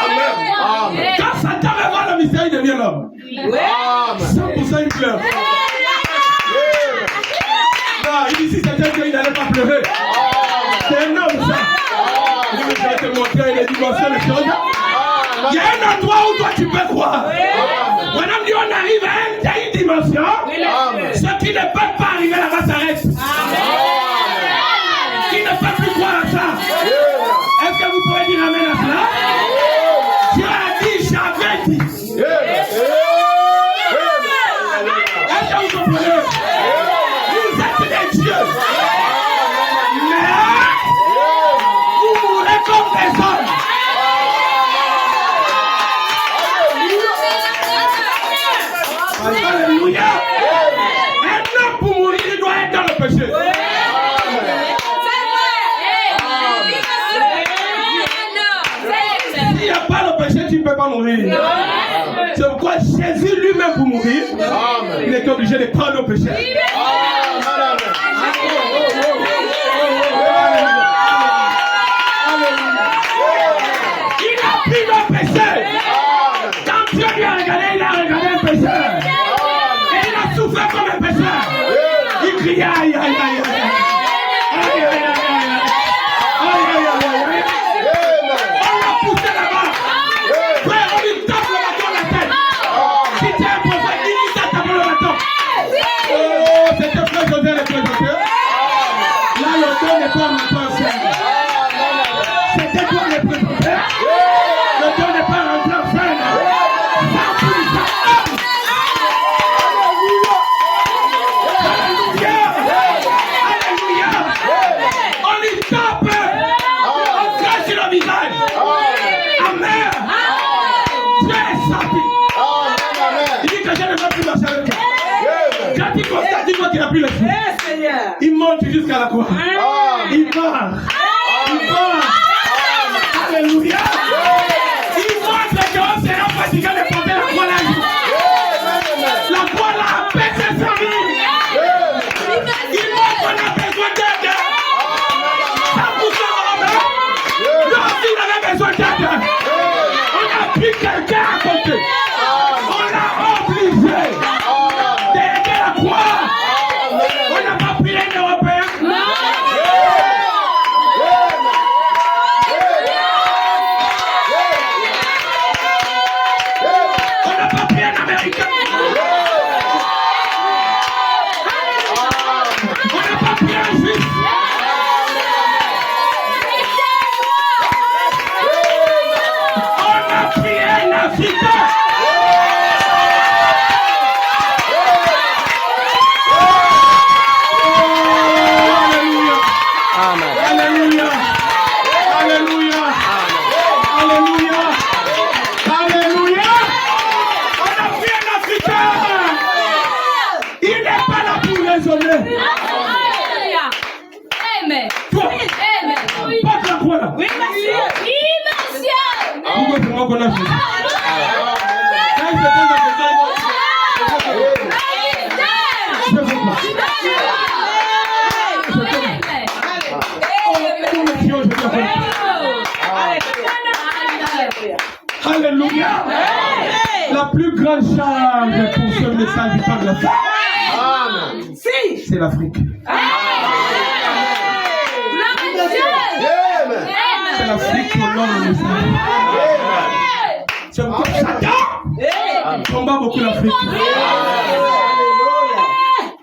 Amen. Quand Satan va voir le mystère, il devient l'homme. 100% il pleure. Non, il dit si c'était Dieu, il n'allait pas pleurer. C'est un homme, ça. Il dit, je vais te montrer les dimensions des choses. Il y a un endroit où toi tu peux croire. Madame dit on arrive à une dimension. Ceux qui ne peuvent pas arriver là-bas s'arrêtent. Qui ne peuvent plus croire à ça. Est-ce que vous pouvez dire amen à cela? Dieu a dit, j'avais dit. Est-ce que vous comprenez? Vous êtes des dieux. Mais vous mourrez comme des hommes. Alléluia. Un homme pour mourir, il doit être dans le péché. S'il n'y a pas le péché, tu ne peux pas mourir. C'est pourquoi Jésus lui-même pour mourir, il est obligé de prendre le péché. Il a pris le péché. Quand Dieu lui a regardé, il a regardé le péché. Et il a souffert comme un pécheur. Il criait aïe aïe aïe aïe. Aïe aïe aïe aïe. Aïe aïe aïe aïe. On l'a poussé là-bas. Frère, on lui tape le bâton dans la tête. Si tu es un prophète, dis qu'il t'a tapé le bâton. Oh, c'était frère José le présenteur. Là, le don n'est pas mon pensée. C'était toi le présenteur. Le don n'est pas rentré en scène. Alléluia. On lui tape. On crache sur le visage. Amen. Dieu est sorti. Il dit que je ne veux plus marcher avec toi. Quand il constate, il voit qu'il n'a plus le feu. Il monte jusqu'à la croix. Il part. Il part. Alléluia. Il montre qu'on sera fatigué de porter la croix là. La croix là a pété sa vie. Il montre qu'on a besoin d'aide. Ça pousse en main. Lui aussi il avait besoin d'aide. On a pris quelqu'un à côté. On l'a obligé d'aider la croix. On n'a pas pris les Européens. On n'a pas pris un Américain. On n'a pas pris un Juif. On a pris un Africain. Alléluia. Alléluia. Alléluia. Alléluia. On a pris un Africain. Il n'est pas là pour raisonner. Amen. Toi, Amen. pas de la croix là. Oui, monsieur. Pourquoi c'est moi qu'on a fait? Quand il se pose la question, je ne veux pas. Alléluia. La plus grande charge pour ce message du Père de la foi, c'est l'Afrique. C'est l'Afrique qui honore le message. C'est pourquoi Satan combat beaucoup l'Afrique.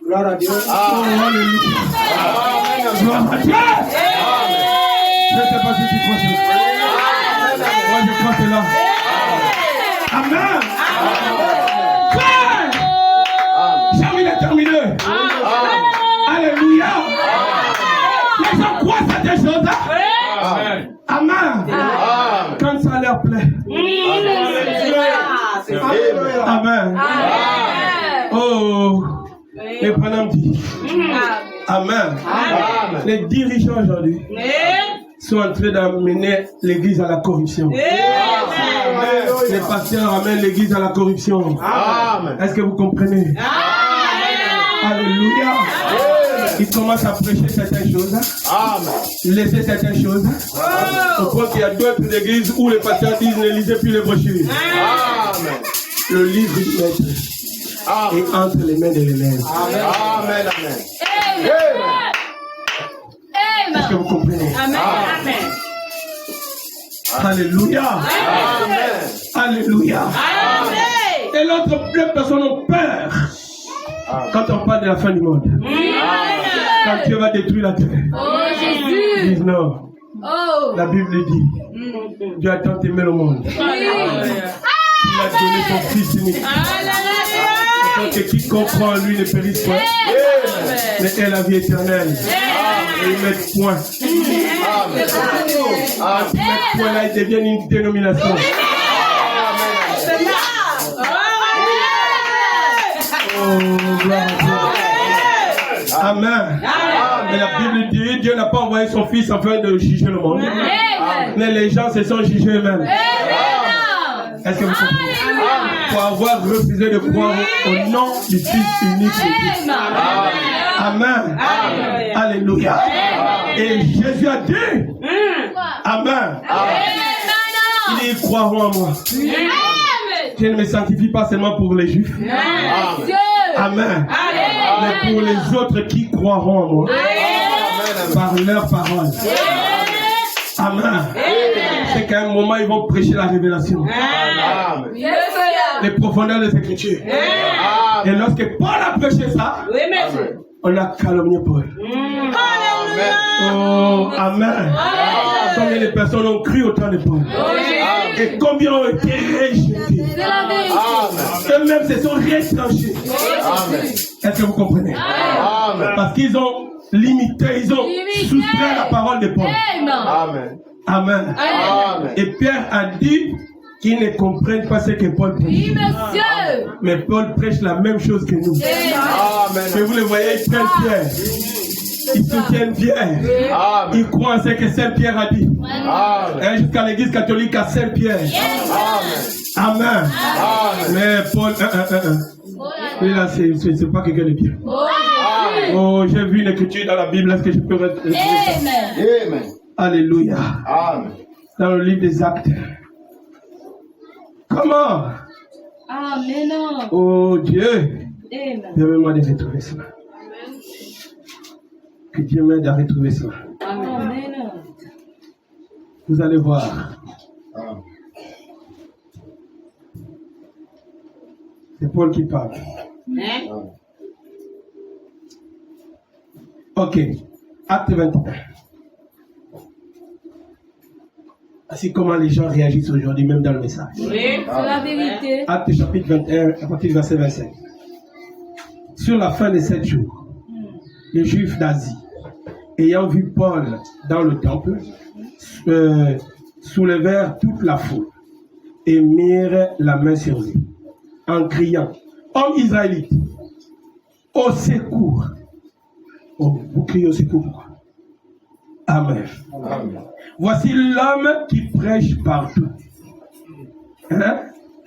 Gloire à Dieu. Oh, alléluia. Gloire à Dieu. Je ne sais pas si tu crois cela. Moi, je crois cela. Amen. Frère, jamais il est terminé. Alléluia. Les gens croient cette chose. Amen. Quand ça leur plaît. Amen. Oh, les Panam dit. Amen. Les dirigeants aujourd'hui sont en train d'amener l'église à la corruption. Les pasteurs amènent l'église à la corruption. Est-ce que vous comprenez? Alléluia. Ils commencent à prêcher certaines choses. Laisser certaines choses. Au point qu'il y a d'autres églises où les pasteurs disent ne lisez plus les brochures. Le livre du maître est entre les mains de l'élève. Amen. Est-ce que vous comprenez? Amen. Alléluia. Alléluia. Et l'autre, les personnes ont peur quand on parle de la fin du monde. Quand Dieu va détruire la terre. Oh Jésus. Ils disent non. Oh. La Bible dit, Dieu a tant aimé le monde. Il a donné son Fils unique. Afin que quiconque croit en lui ne périsse point, mais ait la vie éternelle. Et ils mettent point. Ils mettent point là, ils deviennent une dénomination. Oh, gloire à Dieu. Amen. Mais la Bible dit, Dieu n'a pas envoyé son Fils afin de juger le monde. Mais les gens se sont jugés eux-mêmes. Est-ce que vous comprenez? Pour avoir refusé de croire au nom du Fils unique de Dieu. Amen. Alléluia. Et Jésus a dit, Amen. Ils croiront en moi. Je ne me sanctifie pas seulement pour les Juifs. Amen. Mais pour les autres qui croiront en moi. Par leur parole. Amen. C'est qu'à un moment, ils vont prêcher la révélation. Les profondeurs des Écritures. Et lorsque Paul a prêché ça, on a calomnié Paul. Oh, Amen. Combien de personnes ont cru au temps de Paul? Et combien ont été rejetés? Eux-mêmes se sont retranchés. Est-ce que vous comprenez? Parce qu'ils ont limité, ils ont soustrait la parole de Paul. Amen. Amen. Et Pierre a dit qu'ils ne comprennent pas ce que Paul prêche. Oui, monsieur. Mais Paul prêche la même chose que nous. Que vous le voyez, ils prennent Pierre. Ils soutiennent Pierre. Ils croient en ce que Saint Pierre a dit. Et jusqu'à l'église catholique à Saint Pierre. Amen. Mais Paul, lui là, c'est pas quelqu'un de bien. Oh, j'ai vu une écriture dans la Bible. Est-ce que je peux retrouver? Amen. Alléluia. Amen. Dans le livre des Actes. Comment? Amen. Oh Dieu. Amen. Permets-moi de retrouver cela. Que Dieu m'aide à retrouver cela. Amen. Vous allez voir. C'est Paul qui parle. Ok. Acte 21. Voici comment les gens réagissent aujourd'hui, même dans le message. C'est la vérité. Acte chapitre 21, à partir du verset 25. Sur la fin de 7 jours, les Juifs d'Asie, ayant vu Paul dans le temple, soulevèrent toute la foule et mirent la main sur lui, en criant, Homme israélite, au secours. Oh, vous criez au secours, pourquoi? Amen. Voici l'homme qui prêche partout. Hein?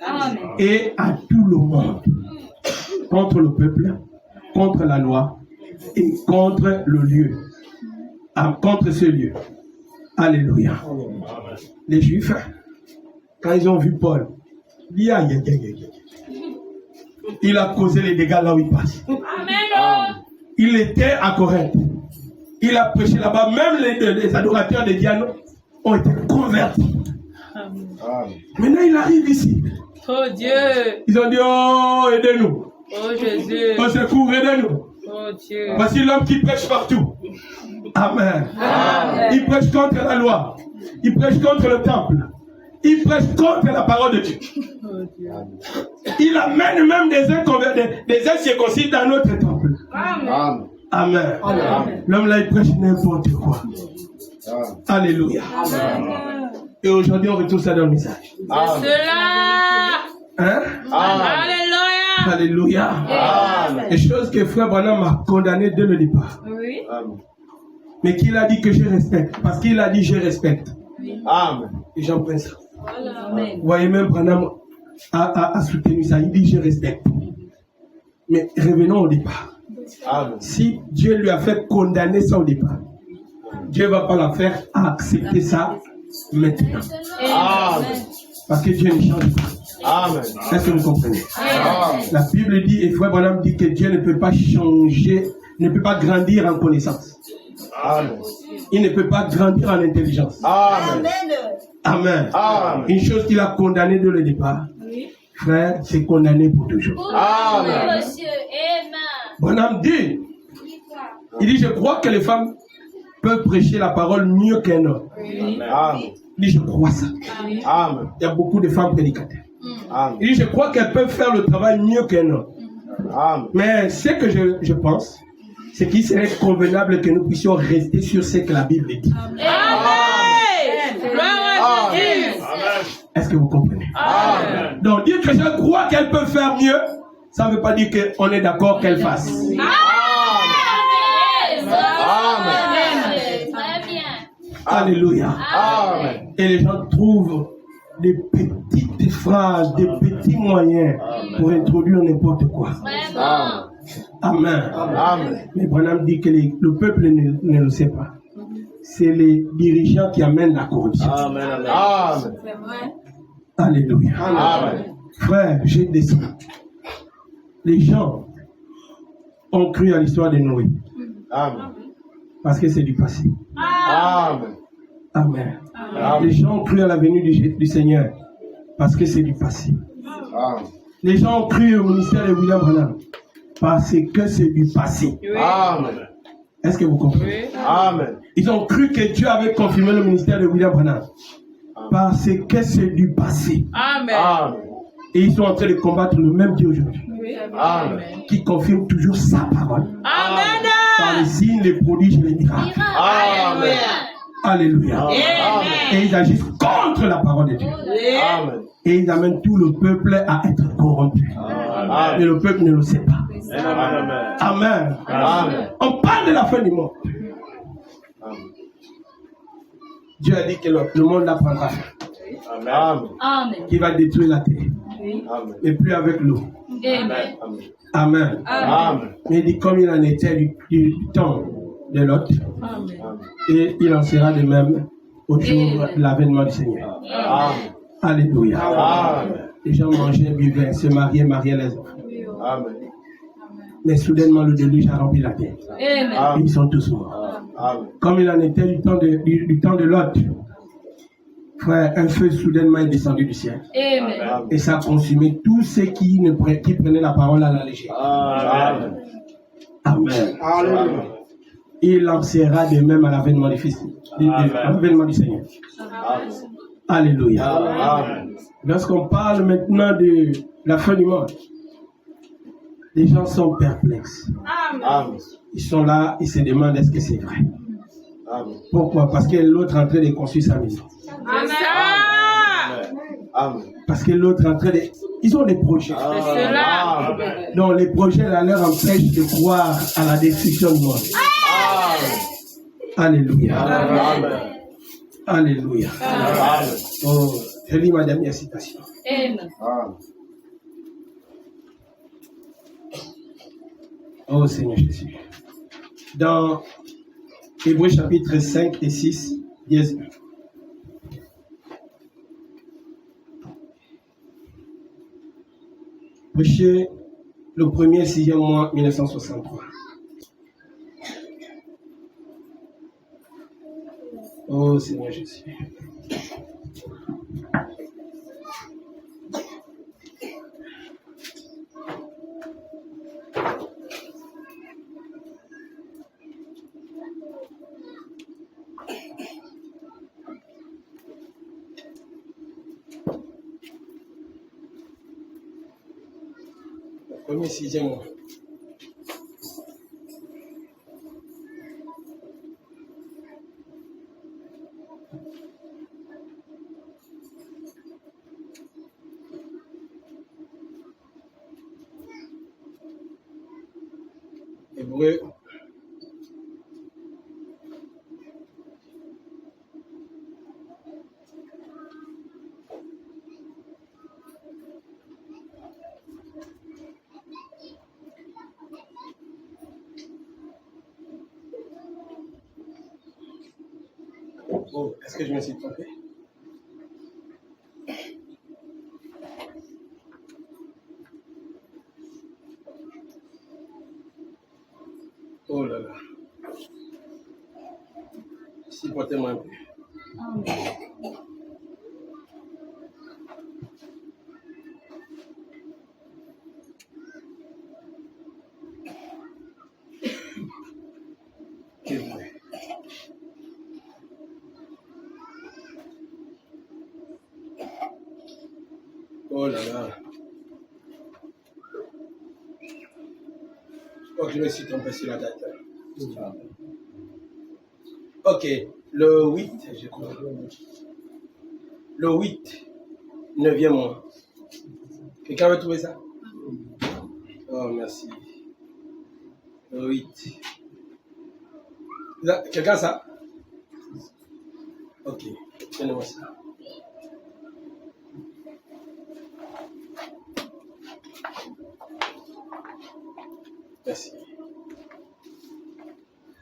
Amen. Et à tout le monde. Contre le peuple, contre la loi et contre le lieu. Contre ce lieu. Alléluia. Les Juifs, quand ils ont vu Paul, il a causé les dégâts là où il passe. Il était à Corinthe. Il a prêché là-bas. Même les adorateurs de Diane ont été convertis. Maintenant, il arrive ici. Oh Dieu. Ils ont dit, oh, aidez-nous. Oh Jésus. Au secours, aidez-nous. Oh Dieu. Voici l'homme qui prêche partout. Amen. Il prêche contre la loi. Il prêche contre le temple. Il prêche contre la parole de Dieu. Oh Dieu. Il amène même des incirconcis dans notre temple. Amen. L'homme là, il prêche n'importe quoi. Alléluia. Et aujourd'hui, on retrouve ça dans le message. Cela. Hein? Alléluia. Alléluia. Les choses que Frère Branham m'a condamné dès le départ. Oui. Mais qu'il a dit que je respecte. Parce qu'il a dit je respecte. Amen. Et j'en prends ça. Amen. Vous voyez, même Branham a soutenu ça. Il dit je respecte. Mais revenons au départ. Amen. Si Dieu lui a fait condamner ça au départ, Dieu ne va pas la faire accepter ça maintenant. Amen. Parce que Dieu ne change pas. Amen. Est-ce que vous comprenez? Amen. La Bible dit, et Frère Branham dit que Dieu ne peut pas changer, ne peut pas grandir en connaissance. Amen. Il ne peut pas grandir en intelligence. Amen. Amen. Amen. Une chose qu'il a condamné dès le départ, Oui. frère, c'est condamné pour toujours. Amen. Monsieur. Amen. Bonhomme dit, il dit, je crois que les femmes peuvent prêcher la parole mieux qu'un homme. Amen. Il dit, je crois ça. Amen. Il y a beaucoup de femmes prédicateurs. Amen. Il dit, je crois qu'elles peuvent faire le travail mieux qu'un homme. Amen. Mais ce que je pense, c'est qu'il serait convenable que nous puissions rester sur ce que la Bible dit. Amen. Gloire à Jésus. Est-ce que vous comprenez? Amen. Donc, dire que je crois qu'elles peuvent faire mieux, ça ne veut pas dire qu'on est d'accord qu'elles fassent. Amen. Très bien. Alléluia. Amen. Et les gens trouvent des petites phrases, des petits moyens pour introduire n'importe quoi. Vraiment. Amen. Amen. Mais Branham dit que le peuple ne le sait pas. C'est les dirigeants qui amènent la corruption. Amen. Alléluia. Amen. Frère, j'ai descendu. Les gens ont cru à l'histoire de Noé Amen. parce que c'est du passé. Amen. Amen. Amen. Les gens ont cru à la venue du Seigneur parce que c'est du passé. Amen. Les gens ont cru au ministère de William Branham parce que c'est du passé. Amen. Est-ce que vous comprenez? Amen. Ils ont cru que Dieu avait confirmé le ministère de William Branham parce que c'est du passé. Amen. Amen. Et ils sont en train de combattre le même Dieu aujourd'hui, Amen. qui confirme toujours sa parole Amen. par les signes, les prodiges, les miracles. Amen. Alléluia. Amen. Et ils agissent contre la parole de Dieu. Amen. Et ils amènent tout le peuple à être corrompu. Et le peuple ne le sait pas. Amen. Amen. Amen. On parle de la fin du monde. Amen. Dieu a dit que le monde l'apprendra, Amen. Amen. qu'il va détruire la terre. Amen. Et plus avec l'eau. Amen. Amen. Amen. Amen. Mais il dit comme il en était du temps de Lot, Amen. et il en sera de même au jour de l'avènement du Seigneur. Amen. Alléluia. Amen. Les gens mangeaient, buvaient, se mariaient les enfants. Amen. Mais soudainement, le déluge a rempli la terre. Amen. Et ils sont tous morts. Amen. Comme il en était du temps de Lot, frère, un feu soudainement est descendu du ciel. Amen. Et ça a consumé tous ceux qui prenaient la parole à la légère. Amen. Amen. Amen. Il en sera de même à l'avènement du Fils, à l'avènement du Seigneur. Alléluia. Amen. Lorsqu'on parle maintenant de la fin du monde, les gens sont perplexes. Amen. Ils sont là, ils se demandent est-ce que c'est vrai. Amen. Pourquoi? Parce que l'autre est en train de construire sa maison. Amen. Amen. Parce que l'autre est en train de... Ils ont des projets. cela. Amen. Donc les projets là, leur empêchent de croire à la destruction du monde. Alléluia. Amen. Alléluia. Amen. Oh, je lis ma dernière citation. Amen. Amen. Oh Seigneur Jésus. Dans Hébreux chapitre 5 et 6, dièse 1. Prêché le 1er 6e mois 1963. Oh Seigneur Jésus. Le 1er 6e mois. Hébreux. Oh, est-ce que je me suis trompé? Oh là là. Supportez-moi un peu. là là. Ok, je me suis trompé sur la date. Ok, le 8, je crois. Le 8, 9e mois. Quelqu'un veut trouver ça? Oh, merci. Le 8. Quelqu'un a ça? Ok, donnez-moi ça. Merci.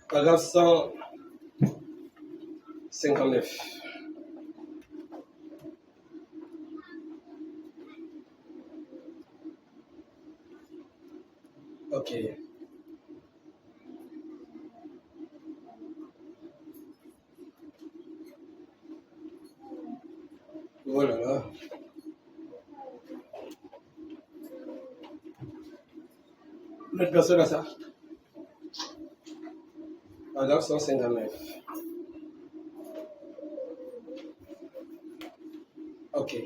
Paragraphe 159. Ok. Oh là là. Une autre personne a ça? Paragraphe 159. Ok.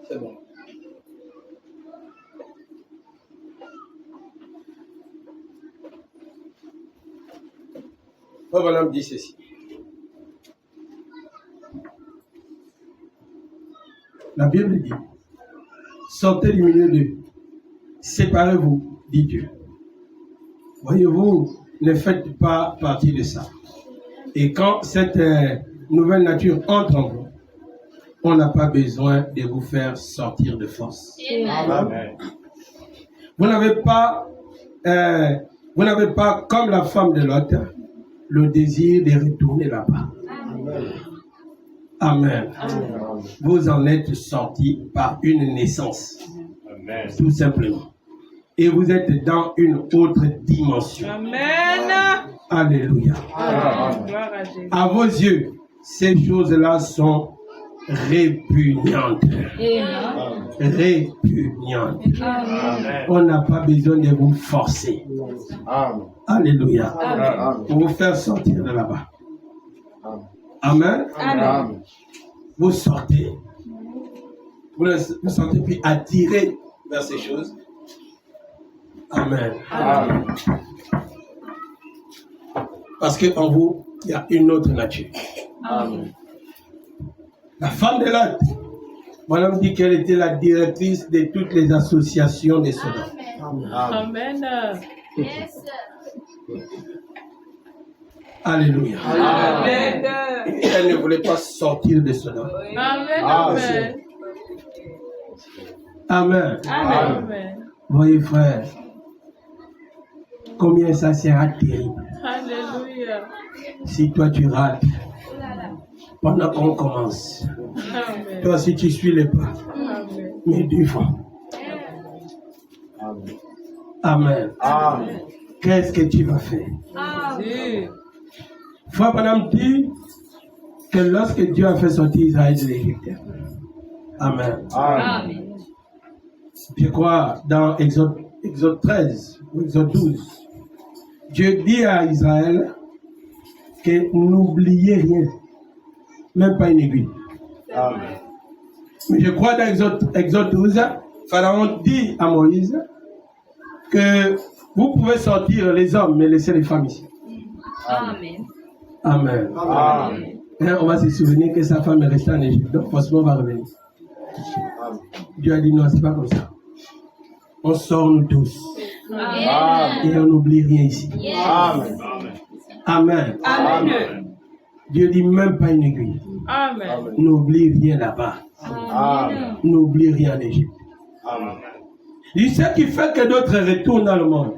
C'est bon. Proverbe dit ceci. La Bible dit, sortez du milieu d'eux, séparez-vous, dit Dieu. Voyez-vous, ne faites pas partie de ça. Et quand cette nouvelle nature entre en vous, on n'a pas besoin de vous faire sortir de force. Amen. Vous n'avez pas, comme la femme de Lot, le désir de retourner là-bas. Amen. Amen. Vous en êtes sortis par une naissance. Amen. Tout simplement. Et vous êtes dans une autre dimension. Amen. Alléluia. Amen. Gloire à Jésus. À vos yeux, ces choses-là sont répugnantes. Amen. Répugnantes. Amen. On n'a pas besoin de vous forcer. Amen. Alléluia. Amen. Pour vous faire sortir de là-bas. Amen. Amen. Amen. Vous sortez. Vous sortez puis attiré vers ces choses. Amen. Amen. Parce qu'en vous, il y a une autre nature. Amen. La femme de Lot, madame dit qu'elle était la directrice de toutes les associations des soldats. Amen. Amen. Yes. Alléluia. Amen. Et elle ne voulait pas sortir de cela. Amen. Amen. Amen. Amen. Voyez frère, combien ça sera terrible Alléluia. si toi tu rates pendant qu'on commence. Amen. Toi si tu suis les pas, Amen. mais 2 fois. Amen. Amen. Amen. Qu'est-ce que tu vas faire? Dieu. Frère Branham dit que lorsque Dieu a fait sortir Israël de l'Égypte, Amen. Amen. Je crois dans Exode 13 ou Exode 12, Dieu dit à Israël que n'oubliez rien, même pas une aiguille. Amen. Mais je crois dans Exode 12, Pharaon dit à Moïse que vous pouvez sortir les hommes, mais laisser les femmes ici. Amen. Amen. Amen. Et on va se souvenir que sa femme est restée en Égypte, donc forcément on va revenir. Dieu a dit non, c'est pas comme ça. On sort nous tous Amen. et on n'oublie rien ici. Amen. Amen. Amen. Dieu dit même pas une aiguille. Amen. N'oublie rien là-bas. Amen. N'oublie rien en Égypte. Amen. Il sait qui fait que d'autres retournent dans le monde.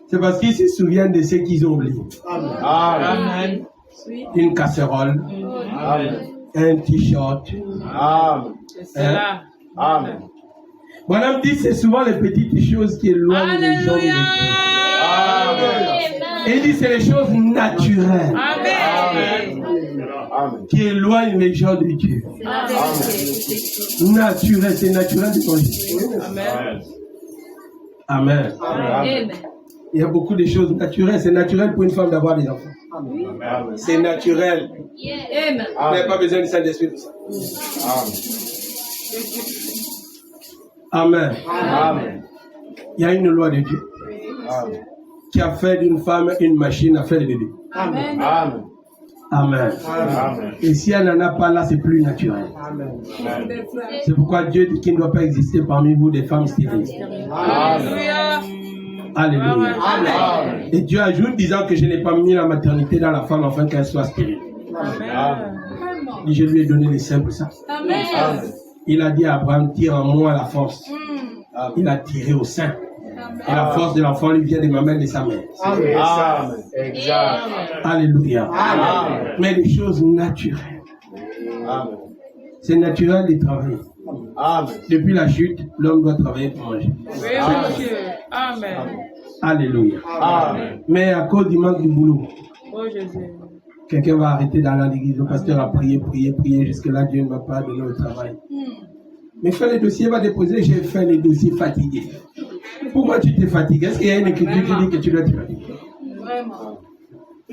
C'est parce qu'ils se souviennent de ce qu'ils ont oublié. Amen. Amen. Une casserole, Amen. un t-shirt. Amen. C'est cela. Amen. Madame dit c'est souvent les petites choses qui éloignent les gens de Dieu. Amen. Et il dit c'est les choses naturelles Amen. Amen. qui éloignent les gens de Dieu. Naturel, c'est naturel de ton Dieu. Amen. Amen. Amen. Il y a beaucoup de choses naturelles. C'est naturel pour une femme d'avoir des enfants. Amen. C'est naturel. Amen. Vous n'avez pas besoin du Saint-Esprit pour ça. Amen. Amen. Amen. Il y a une loi de Dieu Amen. qui a fait d'une femme une machine à faire des bébés. Amen. Amen. Amen. Et si elle n'en a pas là, c'est plus naturel. C'est pourquoi Dieu dit qu'il ne doit pas exister parmi vous des femmes stériles. Alléluia. Alléluia. Amen. Et Dieu ajoute disant que je n'ai pas mis la maternité dans la femme afin qu'elle soit stérile. Amen. Et je lui ai donné les seins pour ça. Amen. Amen. Il a dit à Abraham, tire en moi la force. Il a tiré au sein. Et la force de l'enfant lui vient des mamelles de sa mère. Amen. Exact. Alléluia. Amen. Mais les choses naturelles. Amen. C'est naturel de travailler. Amen. Depuis la chute, l'homme doit travailler pour manger. Oui, monsieur. Amen. Alléluia. Amen. Mais à cause du manque du boulot, Oh Jésus. quelqu'un va arrêter dans l'église. Le pasteur a prié. Jusque-là, Dieu ne va pas donner au travail. Mais fais les dossiers, va déposer. J'ai fait les dossiers fatigués. Pourquoi tu t'es fatigué? Est-ce qu'il y a une écriture qui dit que tu dois te fatiguer? Vraiment.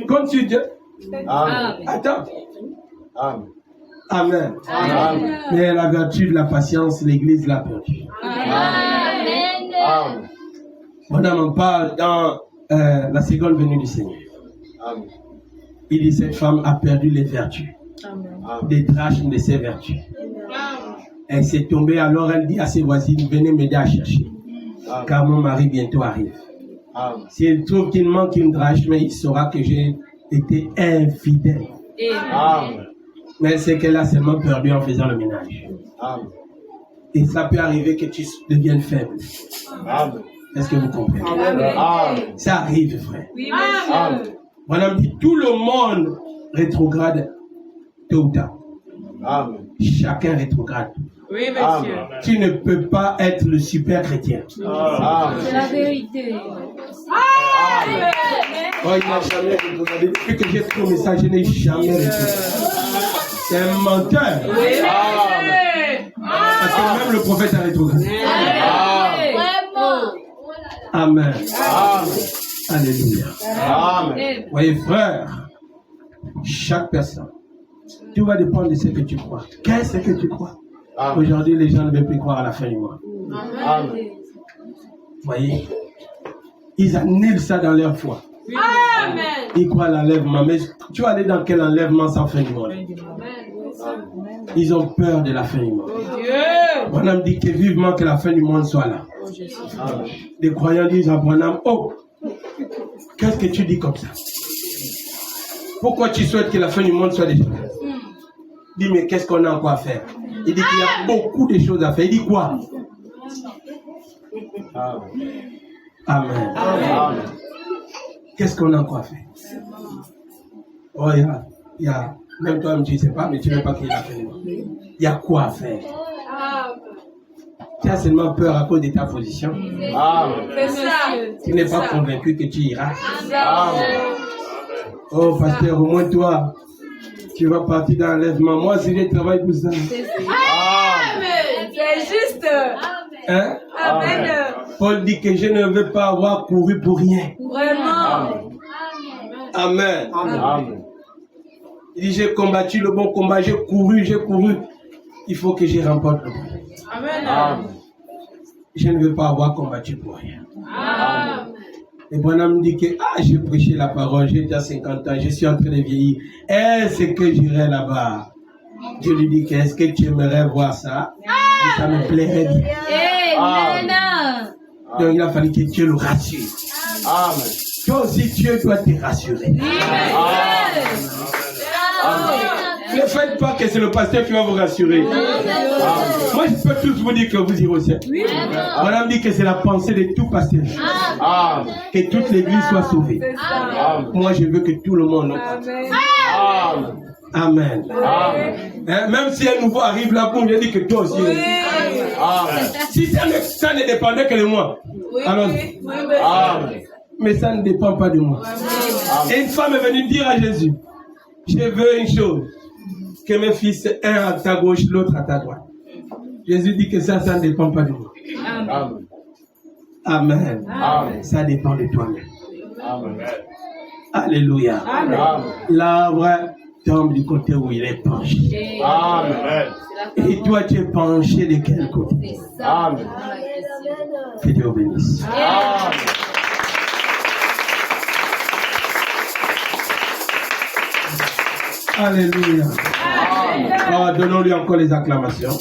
Comme tu dis. Amen. Attends. Amen. Amen. Amen. Mais la vertu de la patience, l'église l'a perdue. Amen. Amen. On en parle dans la seconde venue du Seigneur. Amen. Il dit cette femme a perdu les vertus. Amen. Des drachmes de ses vertus. Elle s'est tombée, alors elle dit à ses voisines, venez m'aider à chercher. Car mon mari bientôt arrive. Amen. Si elle trouve qu'il manque une drachme, il saura que j'ai été infidèle. Amen. Mais elle sait qu'elle a seulement perdu en faisant le ménage. Amen. Et ça peut arriver que tu deviennes faible. Amen. Est-ce que vous comprenez? Amen. Ça arrive, frère. Amen. Voilà, dit tout le monde rétrograde tôt ou tard. Amen. Chacun rétrograde. Oui, monsieur. Tu ne peux pas être le super chrétien. Amen. C'est la vérité. Oh, il n'a jamais rétrogradé. Depuis que j'ai pris le message, je n'ai jamais rétrogradé. C'est un menteur. Amen. Parce que même le prophète a rétrogradé. Vraiment. Amen. Amen. Alléluia. Amen. Voyez, frère, chaque personne, tout va dépendre de ce que tu crois. Qu'est-ce que tu crois? Amen. Aujourd'hui, les gens ne veulent plus croire à la fin du mois. Amen. Voyez, ils annulent ça dans leur foi. Amen. Ils croient à l'enlèvement. Mais tu vas aller dans quel enlèvement sans fin du monde? Ils ont peur de la fin du monde. Dieu. Branham dit que vivement que la fin du monde soit là. Oh Jésus. Amen. Les croyants disent à Branham, oh, qu'est-ce que tu dis comme ça? Pourquoi tu souhaites que la fin du monde soit déjà là? Il dit, mais qu'est-ce qu'on a encore à faire? Il dit qu'il y a beaucoup de choses à faire. Il dit quoi? Amen. Amen. Amen. Qu'est-ce qu'on a encore à faire? Oh, il y a, même toi, tu ne sais pas, mais tu ne veux pas qu'il y ait la fin du monde. Il y a quoi à faire? Tu as seulement peur à cause de ta position. Amen. C'est ça. Tu n'es pas convaincu que tu iras. Amen. Oh, pasteur, au moins toi, tu vas partir dans l'enlèvement. Moi, si je travaille pour ça. Amen. C'est juste. Hein? Amen. Paul dit que je ne veux pas avoir couru pour rien. Vraiment. Amen. Amen. Il dit, j'ai combattu le bon combat, j'ai couru. Il faut que je remporte le prix. Amen. Amen. Je ne veux pas avoir combattu pour rien. Amen. Et Branham dit que j'ai prêché la parole, j'ai déjà 50 ans, je suis en train de vieillir. Est-ce que j'irai là-bas? Je lui dis qu'est-ce que tu aimerais voir ça? Et ça me plairait bien. Amen. Donc il a fallu que Dieu le rassure. Amen. Toi aussi, Dieu doit te rassurer. Ne faites pas que c'est le pasteur qui va vous rassurer. Moi, je peux tous vous dire que vous irez au ciel. Madame dit que c'est la pensée de tout pasteur. Amen. Que toute l'église soit sauvée. Amen. Moi, je veux que tout le monde le fasse. Amen. Amen. Amen. Hein, même si un nouveau arrive là, pour je dis que toi aussi. Amen. Si ça ne dépendait que de moi. Alors, Amen. mais ça ne dépend pas de moi. Et une femme est venue dire à Jésus, je veux une chose, que mes fils, un à ta gauche, l'autre à ta droite. Jésus dit que ça ne dépend pas de moi. Amen. Amen. Amen. Ça dépend de toi-même. Amen. Alléluia. Amen. L'arbre tombe du côté où il est penché. Amen. Et toi, tu es penché de quel côté? Amen. Que Dieu bénisse. Amen. Alléluia. Amen. Donnons-lui encore les acclamations.